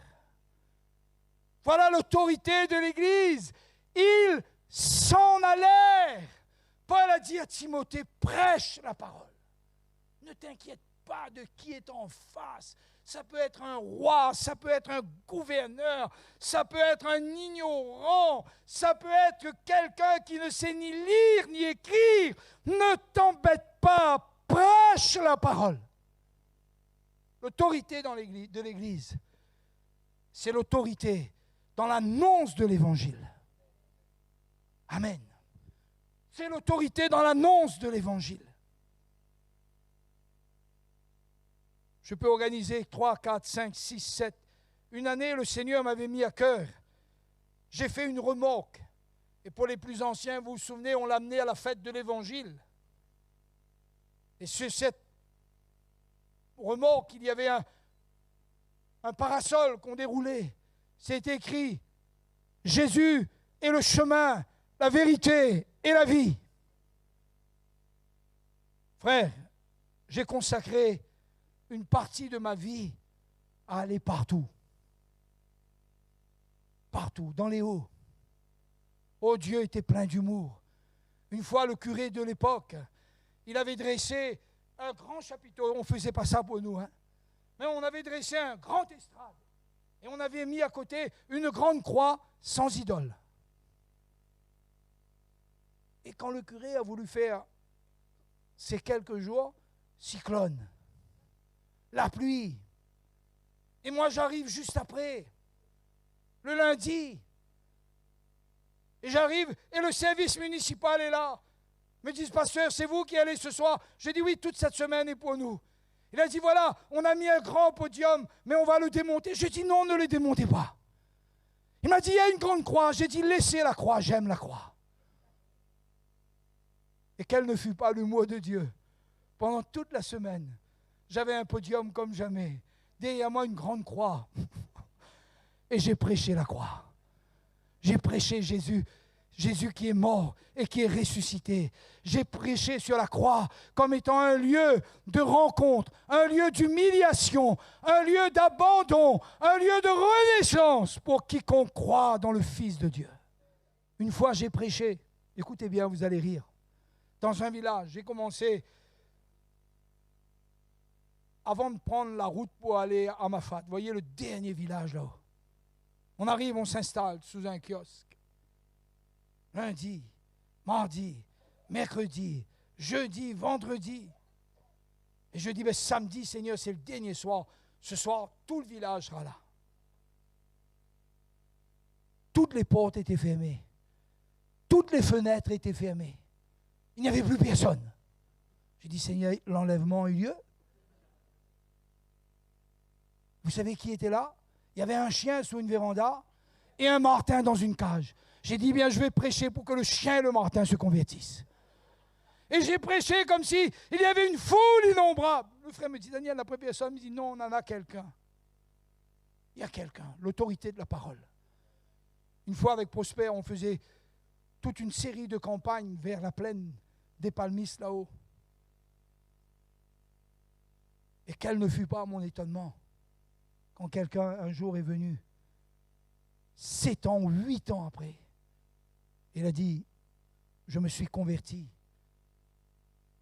S1: Voilà l'autorité de l'Église. Ils s'en allèrent. Paul a dit à Timothée, prêche la parole. Ne t'inquiète pas de qui est en face. Ça peut être un roi, ça peut être un gouverneur, ça peut être un ignorant, ça peut être quelqu'un qui ne sait ni lire ni écrire. Ne t'embête pas, prêche la parole. L'autorité de l'Église, c'est l'autorité dans l'annonce de l'Évangile. Amen. C'est l'autorité dans l'annonce de l'Évangile. Je peux organiser 3, 4, 5, 6, 7. Une année, le Seigneur m'avait mis à cœur. J'ai fait une remorque. Et pour les plus anciens, vous vous souvenez, on l'a amené à la fête de l'Évangile. Et sur cette remorque, il y avait un parasol qu'on déroulait. C'est écrit « Jésus est le chemin, la vérité et la vie ». Frère, j'ai consacré une partie de ma vie à aller partout. Partout, dans les hauts. Oh, Dieu était plein d'humour. Une fois, le curé de l'époque, il avait dressé un grand chapiteau. On ne faisait pas ça pour nous, hein. Mais on avait dressé un grand estrade. Et on avait mis à côté une grande croix sans idole. Et quand le curé a voulu faire ces quelques jours, cyclone, la pluie. Et moi, j'arrive juste après, le lundi. Et j'arrive, et le service municipal est là. Ils me disent, pasteur, c'est vous qui allez ce soir? J'ai dit, oui, toute cette semaine est pour nous. Il a dit, voilà, on a mis un grand podium, mais on va le démonter. J'ai dit, non, ne le démontez pas. Il m'a dit, il y a une grande croix. J'ai dit, laissez la croix, j'aime la croix. Et quel ne fut pas le mot de Dieu. Pendant toute la semaine, j'avais un podium comme jamais. Derrière moi, une grande croix. Et j'ai prêché la croix. J'ai prêché Jésus. Jésus qui est mort et qui est ressuscité. J'ai prêché sur la croix comme étant un lieu de rencontre, un lieu d'humiliation, un lieu d'abandon, un lieu de renaissance pour quiconque croit dans le Fils de Dieu. Une fois, j'ai prêché, écoutez bien, vous allez rire, dans un village. J'ai commencé avant de prendre la route pour aller à Mafat. Vous voyez le dernier village là-haut. On arrive, on s'installe sous un kiosque. Lundi, mardi, mercredi, jeudi, vendredi. Et je dis, ben, samedi, Seigneur, c'est le dernier soir. Ce soir, tout le village sera là. Toutes les portes étaient fermées. Toutes les fenêtres étaient fermées. Il n'y avait plus personne. J'ai dit, Seigneur, l'enlèvement a eu lieu. Vous savez qui était là? Il y avait un chien sous une véranda et un martin dans une cage. J'ai dit, bien, je vais prêcher pour que le chien et le martin se convertissent. Et j'ai prêché comme si il y avait une foule innombrable. Le frère me dit, Daniel, la première personne me dit, non, on en a quelqu'un. Il y a quelqu'un, l'autorité de la parole. Une fois avec Prosper, on faisait toute une série de campagnes vers la plaine des Palmistes là-haut. Et quel ne fut pas mon étonnement quand quelqu'un un jour est venu, 7 ans ou 8 ans après, il a dit, je me suis converti.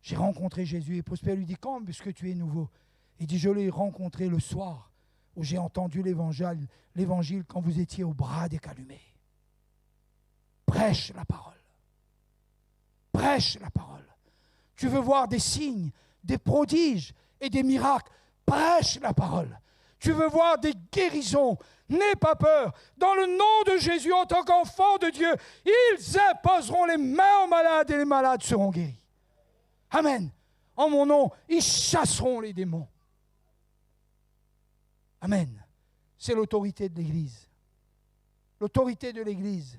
S1: J'ai rencontré Jésus. Et Prosper lui dit, quand, puisque tu es nouveau? Il dit, je l'ai rencontré le soir où j'ai entendu l'évangile quand vous étiez au bras des Calumets. Prêche la parole. Prêche la parole. Tu veux voir des signes, des prodiges et des miracles? Prêche la parole. Tu veux voir des guérisons? N'aie pas peur. Dans le nom de Jésus, en tant qu'enfant de Dieu, ils imposeront les mains aux malades et les malades seront guéris. Amen. En mon nom, ils chasseront les démons. Amen. C'est l'autorité de l'Église. L'autorité de l'Église,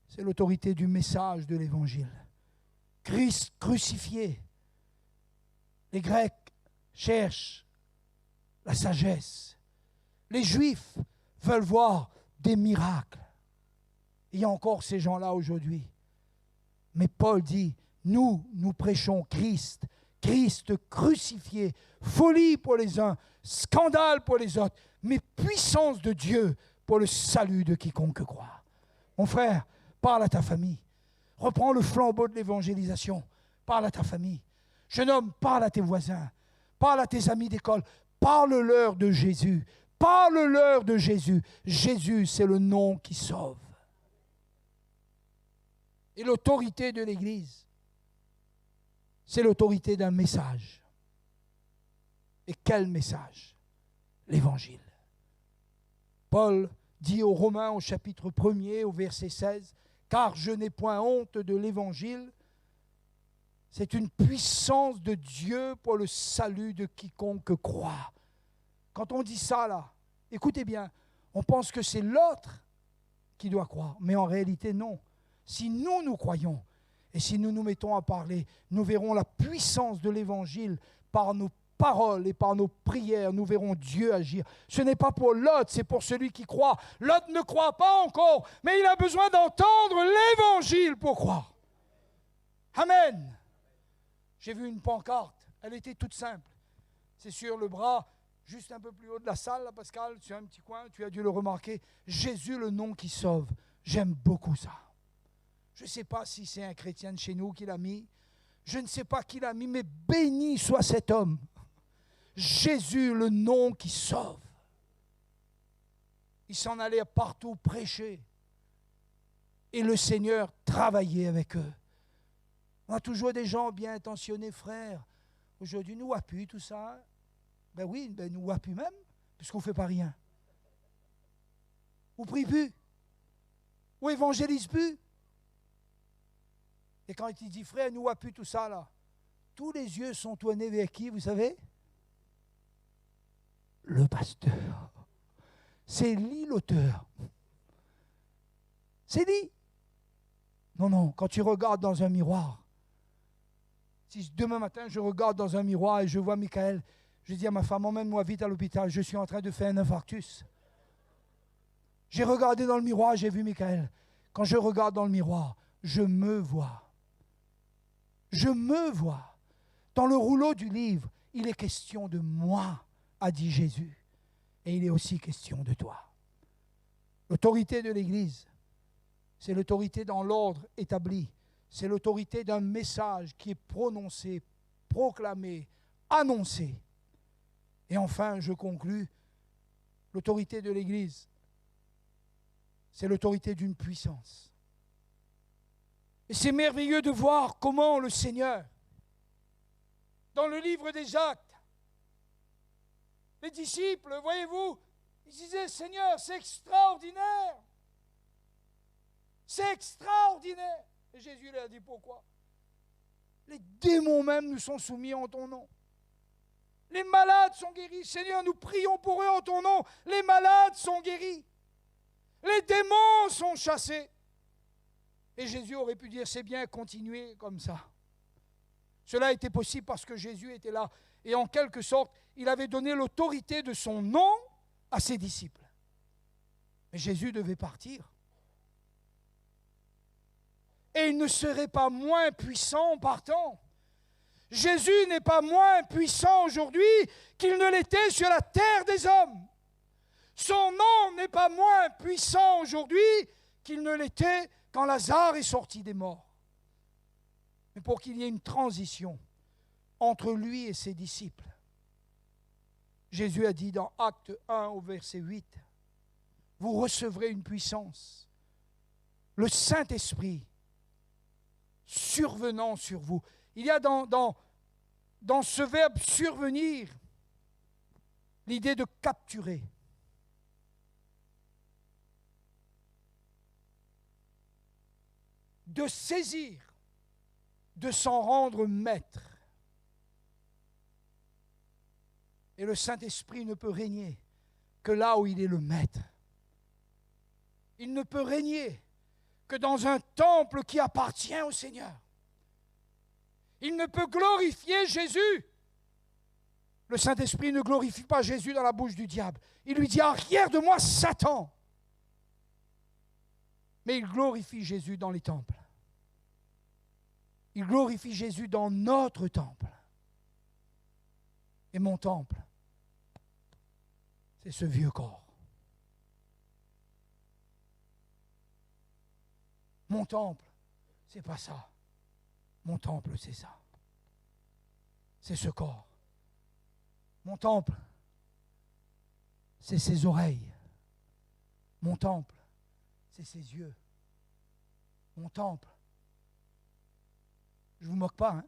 S1: c'est l'autorité du message de l'Évangile. Christ crucifié. Les Grecs cherchent la sagesse. Les Juifs veulent voir des miracles. Il y a encore ces gens-là aujourd'hui. Mais Paul dit, nous prêchons Christ, Christ crucifié, folie pour les uns, scandale pour les autres, mais puissance de Dieu pour le salut de quiconque croit. Mon frère, parle à ta famille. Reprends le flambeau de l'évangélisation. Parle à ta famille. Jeune homme, parle à tes voisins. Parle à tes amis d'école. Parle-leur de Jésus. Parle-leur de Jésus. Jésus, c'est le nom qui sauve. Et l'autorité de l'Église, c'est l'autorité d'un message. Et quel message? L'Évangile. Paul dit aux Romains au chapitre 1er, au verset 16, « Car je n'ai point honte de l'Évangile, c'est une puissance de Dieu pour le salut de quiconque croit. » Quand on dit ça là, écoutez bien, on pense que c'est l'autre qui doit croire, mais en réalité non. Si nous croyons, et si nous nous mettons à parler, nous verrons la puissance de l'Évangile par nos paroles et par nos prières, nous verrons Dieu agir. Ce n'est pas pour l'autre, c'est pour celui qui croit. L'autre ne croit pas encore, mais il a besoin d'entendre l'Évangile pour croire. Amen. J'ai vu une pancarte, elle était toute simple. C'est sur le bras, juste un peu plus haut de la salle, là, Pascal, sur un petit coin, tu as dû le remarquer. Jésus, le nom qui sauve. J'aime beaucoup ça. Je ne sais pas si c'est un chrétien de chez nous qui l'a mis. Je ne sais pas qui l'a mis, mais béni soit cet homme. Jésus, le nom qui sauve. Il s'en allait partout prêcher. Et le Seigneur travaillait avec eux. On a toujours des gens bien intentionnés, frères. Aujourd'hui, nous appuie tout ça. Ben oui, ben nous appuie même, puisqu'on ne fait pas rien. Ou prie plus. Ou évangélise plus. Et quand il dit, frère, nous appuie tout ça là, tous les yeux sont tournés vers qui, vous savez? Le pasteur. C'est lui l'auteur. C'est lui. Non, quand tu regardes dans un miroir, si demain matin je regarde dans un miroir et je vois Michael, je dis à ma femme, emmène-moi vite à l'hôpital, je suis en train de faire un infarctus. J'ai regardé dans le miroir, j'ai vu Michael. Quand je regarde dans le miroir, je me vois. Je me vois. Dans le rouleau du livre, il est question de moi, a dit Jésus. Et il est aussi question de toi. L'autorité de l'Église, c'est l'autorité dans l'ordre établi. C'est l'autorité d'un message qui est prononcé, proclamé, annoncé. Et enfin, je conclus, l'autorité de l'Église, c'est l'autorité d'une puissance. Et c'est merveilleux de voir comment le Seigneur, dans le livre des Actes, les disciples, voyez-vous, ils disaient, Seigneur, c'est extraordinaire. C'est extraordinaire. Et Jésus leur a dit, pourquoi? Les démons même nous sont soumis en ton nom. Les malades sont guéris. Seigneur, nous prions pour eux en ton nom. Les malades sont guéris. Les démons sont chassés. Et Jésus aurait pu dire, c'est bien, continuez comme ça. Cela était possible parce que Jésus était là. Et en quelque sorte, il avait donné l'autorité de son nom à ses disciples. Mais Jésus devait partir. Et il ne serait pas moins puissant en partant. Jésus n'est pas moins puissant aujourd'hui qu'il ne l'était sur la terre des hommes. Son nom n'est pas moins puissant aujourd'hui qu'il ne l'était quand Lazare est sorti des morts. Mais pour qu'il y ait une transition entre lui et ses disciples, Jésus a dit dans Acte 1 au verset 8, « Vous recevrez une puissance, le Saint-Esprit survenant sur vous. » Il y a dans ce verbe « survenir » l'idée de capturer. De saisir, de s'en rendre maître. Et le Saint-Esprit ne peut régner que là où il est le maître. Il ne peut régner que dans un temple qui appartient au Seigneur. Il ne peut glorifier Jésus. Le Saint-Esprit ne glorifie pas Jésus dans la bouche du diable. Il lui dit, arrière de moi, Satan. Mais il glorifie Jésus dans les temples. Il glorifie Jésus dans notre temple. Et mon temple, c'est ce vieux corps. Mon temple, c'est pas ça. Mon temple, c'est ça. C'est ce corps. Mon temple, c'est ses oreilles. Mon temple, c'est ses yeux. Mon temple, je ne vous moque pas, hein?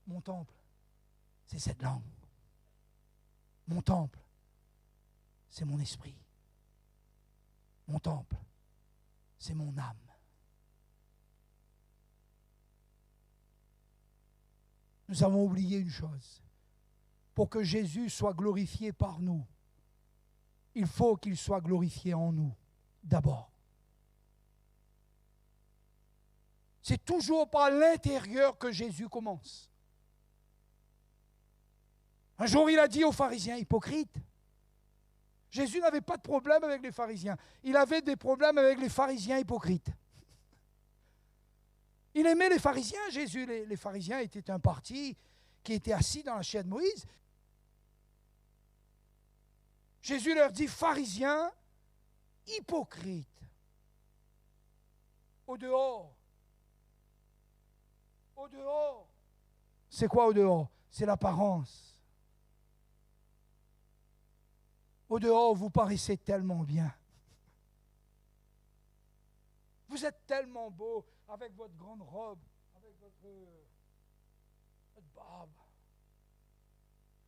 S1: Mon temple, c'est cette langue. Mon temple, c'est mon esprit. Mon temple, c'est mon âme. Nous avons oublié une chose. Pour que Jésus soit glorifié par nous, il faut qu'il soit glorifié en nous, d'abord. C'est toujours par l'intérieur que Jésus commence. Un jour, il a dit aux pharisiens hypocrites. Jésus n'avait pas de problème avec les pharisiens. Il avait des problèmes avec les pharisiens hypocrites. Il aimait les pharisiens, Jésus. Les pharisiens étaient un parti qui était assis dans la chair de Moïse. Jésus leur dit, pharisiens, hypocrites. Au dehors. Au dehors. C'est quoi au dehors? C'est l'apparence. Au dehors, vous paraissez tellement bien. Vous êtes tellement beau avec votre grande robe, avec votre barbe,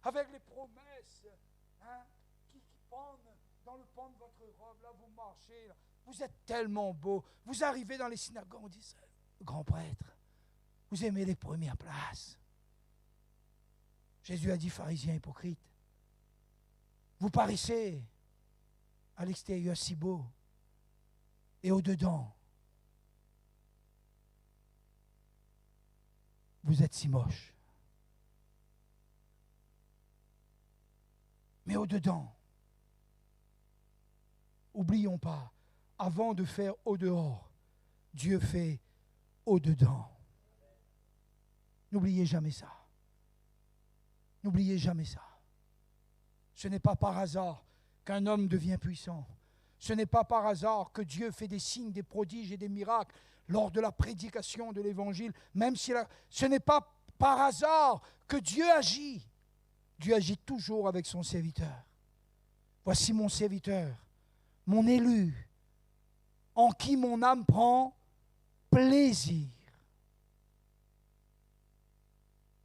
S1: avec les promesses qui pendent dans le pan de votre robe. Là, vous marchez. Là. Vous êtes tellement beau. Vous arrivez dans les synagogues, on dit, grand prêtre, vous aimez les premières places. Jésus a dit, pharisiens hypocrites, vous paraissez à l'extérieur si beau et au-dedans, vous êtes si moche. Mais au-dedans, oublions pas, avant de faire au-dehors, Dieu fait au-dedans. N'oubliez jamais ça. N'oubliez jamais ça. Ce n'est pas par hasard qu'un homme devient puissant. Ce n'est pas par hasard que Dieu fait des signes, des prodiges et des miracles lors de la prédication de l'Évangile. Même si ce n'est pas par hasard que Dieu agit. Dieu agit toujours avec son serviteur. Voici mon serviteur, mon élu, en qui mon âme prend plaisir.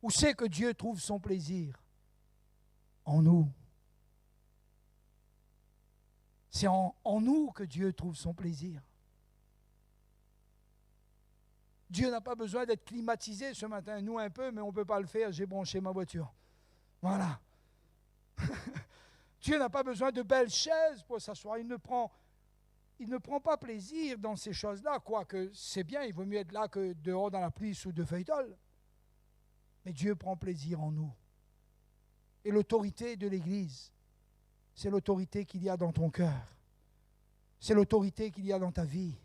S1: Où c'est que Dieu trouve son plaisir? En nous. C'est en nous que Dieu trouve son plaisir. Dieu n'a pas besoin d'être climatisé ce matin. Nous un peu, mais on ne peut pas le faire. J'ai branché ma voiture. Voilà. Dieu n'a pas besoin de belles chaises pour s'asseoir. Il ne prend pas plaisir dans ces choses-là. Quoique c'est bien, il vaut mieux être là que dehors dans la pluie sous deux feuilletolles. Mais Dieu prend plaisir en nous. Et l'autorité de l'Église, c'est l'autorité qu'il y a dans ton cœur. C'est l'autorité qu'il y a dans ta vie.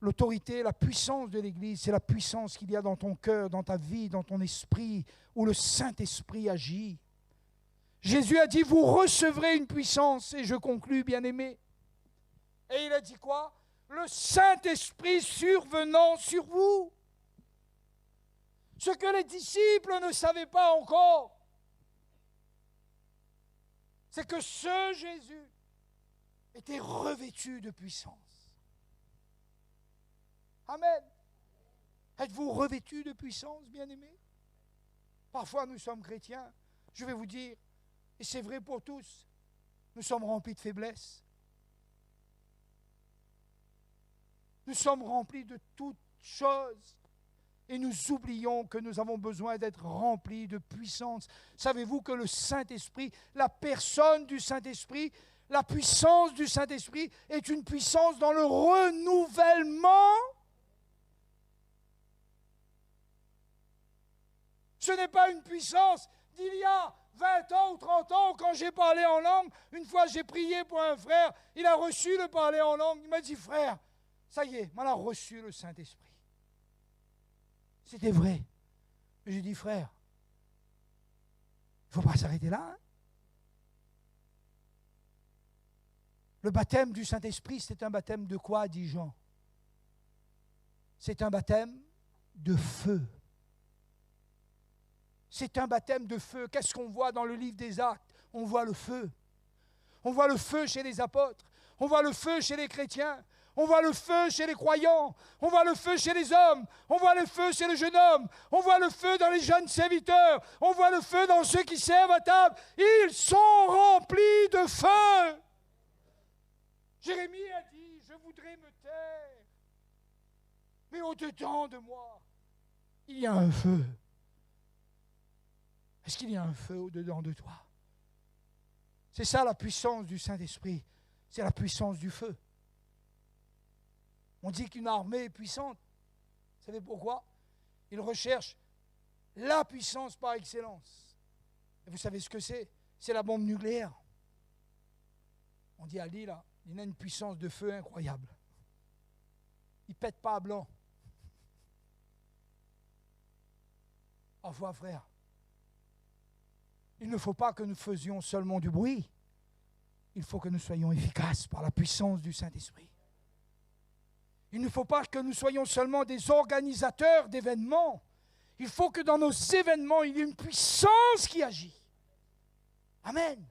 S1: L'autorité, la puissance de l'Église, c'est la puissance qu'il y a dans ton cœur, dans ta vie, dans ton esprit, où le Saint-Esprit agit. Jésus a dit, vous recevrez une puissance, et je conclus, bien-aimés. Et il a dit quoi? Le Saint-Esprit survenant sur vous. Ce que les disciples ne savaient pas encore, c'est que ce Jésus était revêtu de puissance. Amen. Êtes-vous revêtus de puissance, bien-aimés? Parfois, nous sommes chrétiens. Je vais vous dire, et c'est vrai pour tous, nous sommes remplis de faiblesses. Nous sommes remplis de toutes choses. Et nous oublions que nous avons besoin d'être remplis de puissance. Savez-vous que le Saint-Esprit, la personne du Saint-Esprit, la puissance du Saint-Esprit est une puissance dans le renouvellement? Ce n'est pas une puissance d'il y a 20 ans ou 30 ans quand j'ai parlé en langue. Une fois, j'ai prié pour un frère, il a reçu le parler en langue. Il m'a dit, frère, ça y est, on a reçu le Saint-Esprit. C'était vrai. J'ai dit, frère, il ne faut pas s'arrêter là. Hein? Le baptême du Saint-Esprit, c'est un baptême de quoi, dit Jean? C'est un baptême de feu. C'est un baptême de feu. Qu'est-ce qu'on voit dans le livre des Actes? On voit le feu. On voit le feu chez les apôtres. On voit le feu chez les chrétiens. On voit le feu chez les croyants. On voit le feu chez les hommes. On voit le feu chez le jeune homme. On voit le feu dans les jeunes serviteurs. On voit le feu dans ceux qui servent à table. Ils sont remplis de feu. Jérémie a dit, je voudrais me taire. Mais au-dedans de moi, il y a un feu. Est-ce qu'il y a un feu au-dedans de toi? C'est ça la puissance du Saint-Esprit. C'est la puissance du feu. On dit qu'une armée est puissante. Vous savez pourquoi? Ils recherchent la puissance par excellence. Et vous savez ce que c'est? C'est la bombe nucléaire. On dit Ali, là, il a une puissance de feu incroyable. Il ne pète pas à blanc. Parfois, frère, il ne faut pas que nous faisions seulement du bruit. Il faut que nous soyons efficaces par la puissance du Saint-Esprit. Il ne faut pas que nous soyons seulement des organisateurs d'événements. Il faut que dans nos événements, il y ait une puissance qui agit. Amen.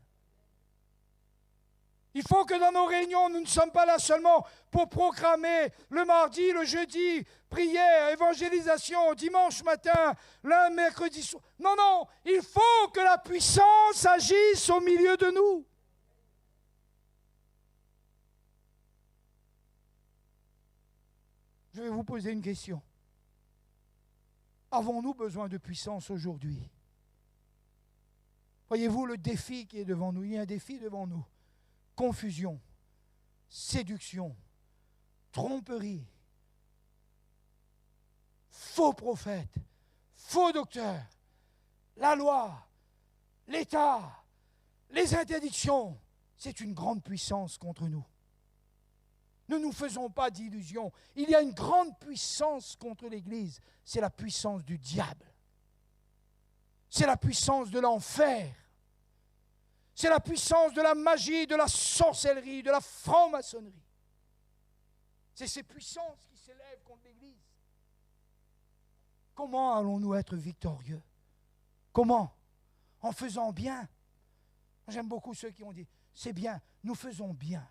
S1: Il faut que dans nos réunions, nous ne sommes pas là seulement pour proclamer le mardi, le jeudi, prière, évangélisation, dimanche matin, le mercredi soir. Non, non, il faut que la puissance agisse au milieu de nous. Je vais vous poser une question. Avons-nous besoin de puissance aujourd'hui? Voyez-vous le défi qui est devant nous? Il y a un défi devant nous. Confusion, séduction, tromperie, faux prophètes, faux docteurs, la loi, l'État, les interdictions. C'est une grande puissance contre nous. Ne nous faisons pas d'illusions. Il y a une grande puissance contre l'Église. C'est la puissance du diable. C'est la puissance de l'enfer. C'est la puissance de la magie, de la sorcellerie, de la franc-maçonnerie. C'est ces puissances qui s'élèvent contre l'Église. Comment allons-nous être victorieux? Comment? en faisant bien. J'aime beaucoup ceux qui ont dit, c'est bien, nous faisons bien.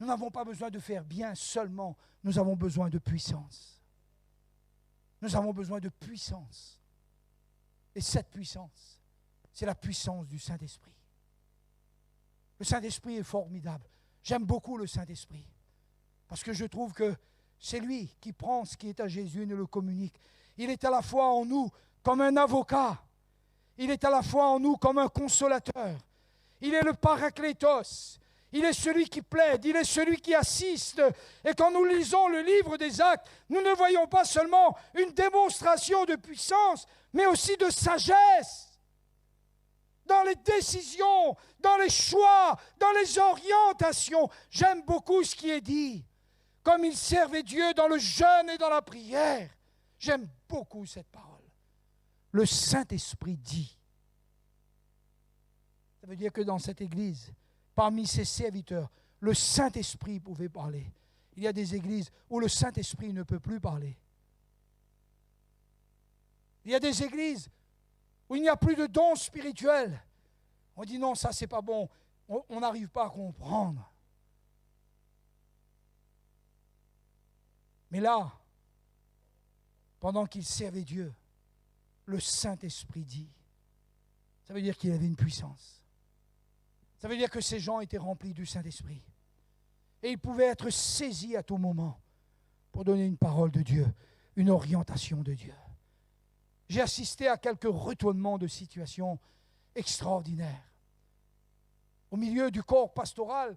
S1: Nous n'avons pas besoin de faire bien seulement, nous avons besoin de puissance. Nous avons besoin de puissance. Et cette puissance, c'est la puissance du Saint-Esprit. Le Saint-Esprit est formidable. J'aime beaucoup le Saint-Esprit. Parce que je trouve que c'est lui qui prend ce qui est à Jésus et nous le communique. Il est à la fois en nous comme un avocat. Il est à la fois en nous comme un consolateur. Il est le Paraklétos. Il est celui qui plaide, il est celui qui assiste. Et quand nous lisons le livre des Actes, nous ne voyons pas seulement une démonstration de puissance, mais aussi de sagesse. Dans les décisions, dans les choix, dans les orientations. J'aime beaucoup ce qui est dit. Comme il servait Dieu dans le jeûne et dans la prière. J'aime beaucoup cette parole. Le Saint-Esprit dit. Ça veut dire que dans cette église, parmi ses serviteurs, le Saint-Esprit pouvait parler. Il y a des églises où le Saint-Esprit ne peut plus parler. Il y a des églises où il n'y a plus de dons spirituels. On dit non, ça c'est pas bon. On n'arrive pas à comprendre. Mais là, pendant qu'il servait Dieu, le Saint-Esprit dit. Ça veut dire qu'il avait une puissance. Ça veut dire que ces gens étaient remplis du Saint-Esprit. Et ils pouvaient être saisis à tout moment pour donner une parole de Dieu, une orientation de Dieu. J'ai assisté à quelques retournements de situation extraordinaires. Au milieu du corps pastoral,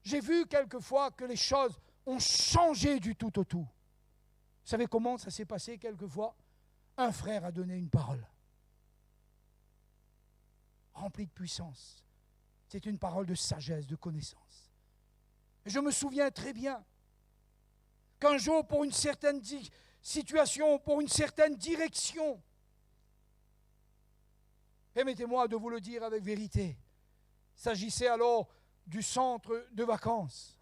S1: j'ai vu quelquefois que les choses ont changé du tout au tout. Vous savez comment ça s'est passé quelquefois? Un frère a donné une parole, remplie de puissance. C'est une parole de sagesse, de connaissance. Et je me souviens très bien qu'un jour, pour une certaine situation, pour une certaine direction, permettez-moi de vous le dire avec vérité, il s'agissait alors du centre de vacances.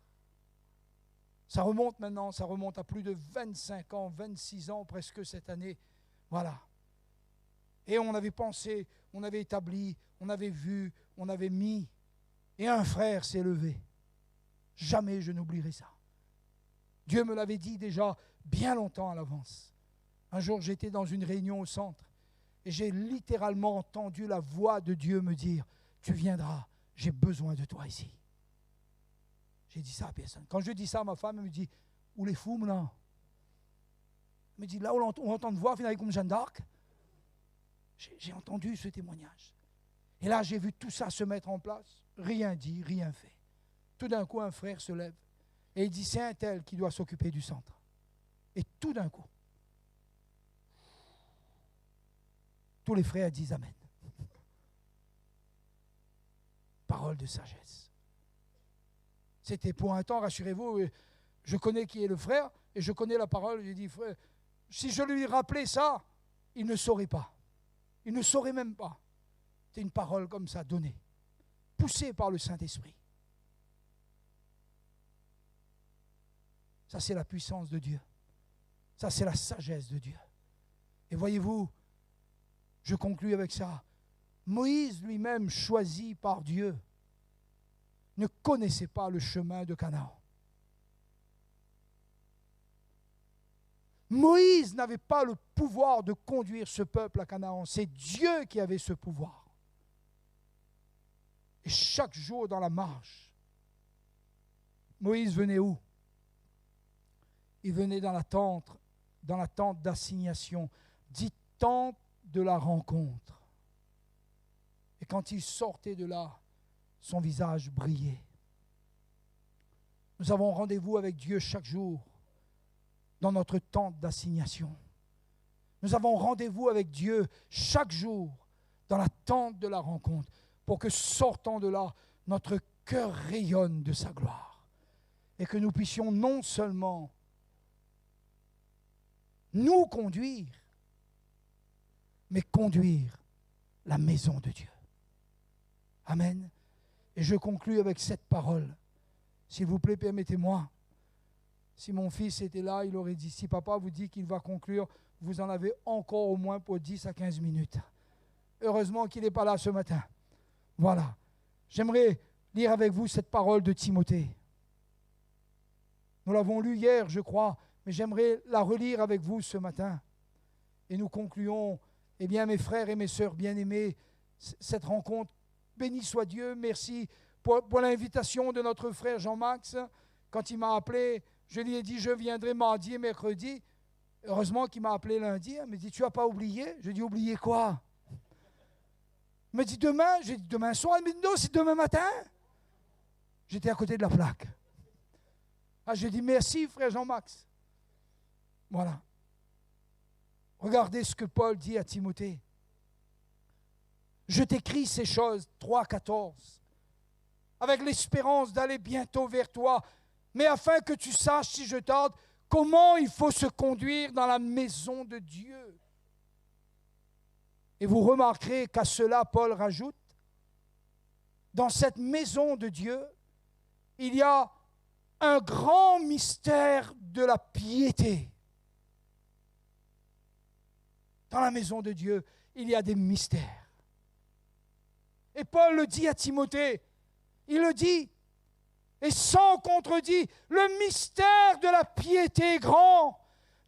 S1: Ça remonte maintenant, ça remonte à plus de 25 ans, 26 ans presque cette année. Voilà. Et on avait pensé, on avait établi, on avait vu, on avait mis. Et un frère s'est levé. Jamais je n'oublierai ça. Dieu me l'avait dit déjà bien longtemps à l'avance. Un jour, j'étais dans une réunion au centre et j'ai littéralement entendu la voix de Dieu me dire « Tu viendras, j'ai besoin de toi ici. » J'ai dit ça à personne. Quand je dis ça à ma femme, elle me dit « Où les fous, maintenant ?» Elle me dit « Là où on entend une voix, finalement, comme Jeanne d'Arc. » J'ai entendu ce témoignage. Et là, j'ai vu tout ça se mettre en place. Rien dit, rien fait. Tout d'un coup, un frère se lève et il dit, c'est un tel qui doit s'occuper du centre. Et tout d'un coup, tous les frères disent Amen. Parole de sagesse. C'était pour un temps, rassurez-vous, je connais qui est le frère et je connais la parole. J'ai dit, frère, si je lui rappelais ça, il ne saurait pas. Il ne saurait même pas. C'est une parole comme ça donnée, poussée par le Saint-Esprit. Ça, c'est la puissance de Dieu. Ça, c'est la sagesse de Dieu. Et voyez-vous, je conclus avec ça. Moïse lui-même, choisi par Dieu, ne connaissait pas le chemin de Canaan. Moïse n'avait pas le pouvoir de conduire ce peuple à Canaan. C'est Dieu qui avait ce pouvoir. Et chaque jour dans la marche, Moïse venait où? Il venait dans la tente d'assignation, dit tente de la rencontre. Et quand il sortait de là, son visage brillait. Nous avons rendez-vous avec Dieu chaque jour dans notre tente d'assignation. Nous avons rendez-vous avec Dieu chaque jour dans la tente de la rencontre pour que sortant de là, notre cœur rayonne de sa gloire et que nous puissions non seulement nous conduire, mais conduire la maison de Dieu. Amen. Et je conclus avec cette parole. S'il vous plaît, permettez-moi. Si mon fils était là, il aurait dit, si papa vous dit qu'il va conclure, vous en avez encore au moins pour 10 à 15 minutes. Heureusement qu'il n'est pas là ce matin. Voilà. J'aimerais lire avec vous cette parole de Timothée. Nous l'avons lue hier, je crois, mais j'aimerais la relire avec vous ce matin. Et nous concluons, eh bien, mes frères et mes sœurs bien-aimés, cette rencontre. Béni soit Dieu, merci pour l'invitation de notre frère Jean-Max. Quand il m'a appelé, je lui ai dit, je viendrai mardi et mercredi. Heureusement qu'il m'a appelé lundi. Il m'a dit, tu n'as pas oublié? Je lui ai dit, oublié quoi? Il m'a dit, demain. J'ai dit, demain soir. Il m'a dit, non, c'est demain matin. J'étais à côté de la plaque. Ah, j'ai dit, merci, frère Jean-Max. Voilà. Regardez ce que Paul dit à Timothée. Je t'écris ces choses, 3,14, avec l'espérance d'aller bientôt vers toi, mais afin que tu saches, si je tarde, comment il faut se conduire dans la maison de Dieu. Et vous remarquerez qu'à cela, Paul rajoute, dans cette maison de Dieu, il y a un grand mystère de la piété. Dans la maison de Dieu, il y a des mystères. Et Paul le dit à Timothée, il le dit, et sans contredit, le mystère de la piété est grand.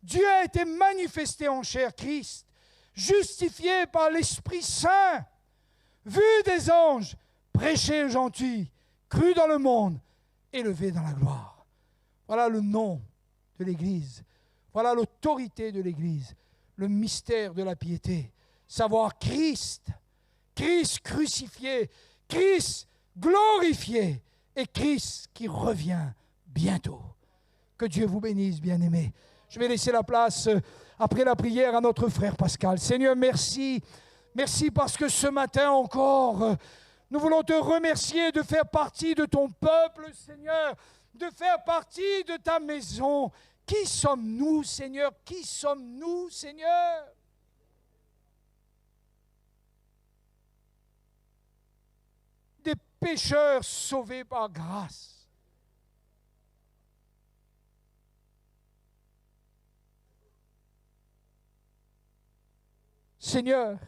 S1: Dieu a été manifesté en chair, Christ, justifié par l'Esprit Saint, vu des anges, prêché aux gentils, cru dans le monde, élevé dans la gloire. Voilà le nom de l'Église. Voilà l'autorité de l'Église, le mystère de la piété. Savoir Christ crucifié, Christ glorifié et Christ qui revient bientôt. Que Dieu vous bénisse, bien-aimés. Je vais laisser la place après la prière à notre frère Pascal. Seigneur, merci. Merci parce que ce matin encore, nous voulons te remercier de faire partie de ton peuple, Seigneur, de faire partie de ta maison. Qui sommes-nous, Seigneur? Qui sommes-nous, Seigneur? Des pécheurs sauvés par grâce. Seigneur,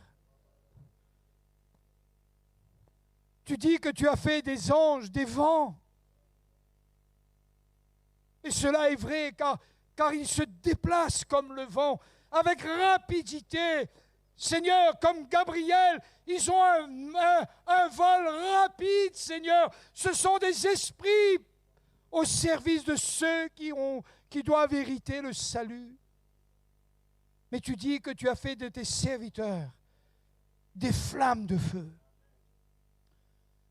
S1: tu dis que tu as fait des anges, des vents. Et cela est vrai car ils se déplacent comme le vent, avec rapidité. Seigneur, comme Gabriel, ils ont un vol rapide, Seigneur. Ce sont des esprits au service de ceux qui doivent hériter le salut. Mais tu dis que tu as fait de tes serviteurs des flammes de feu.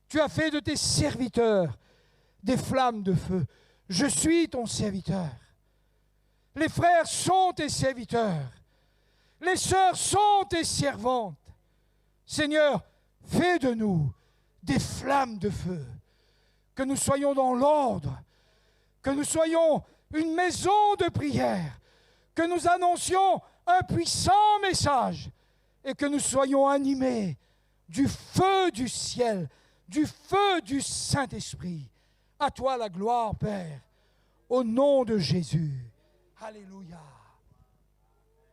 S1: Tu as fait de tes serviteurs des flammes de feu. Je suis ton serviteur. Les frères sont tes serviteurs. Les sœurs sont tes servantes. Seigneur, fais de nous des flammes de feu. Que nous soyons dans l'ordre. Que nous soyons une maison de prière. Que nous annoncions un puissant message. Et que nous soyons animés du feu du ciel, du feu du Saint-Esprit. À toi la gloire, Père, au nom de Jésus. Alléluia.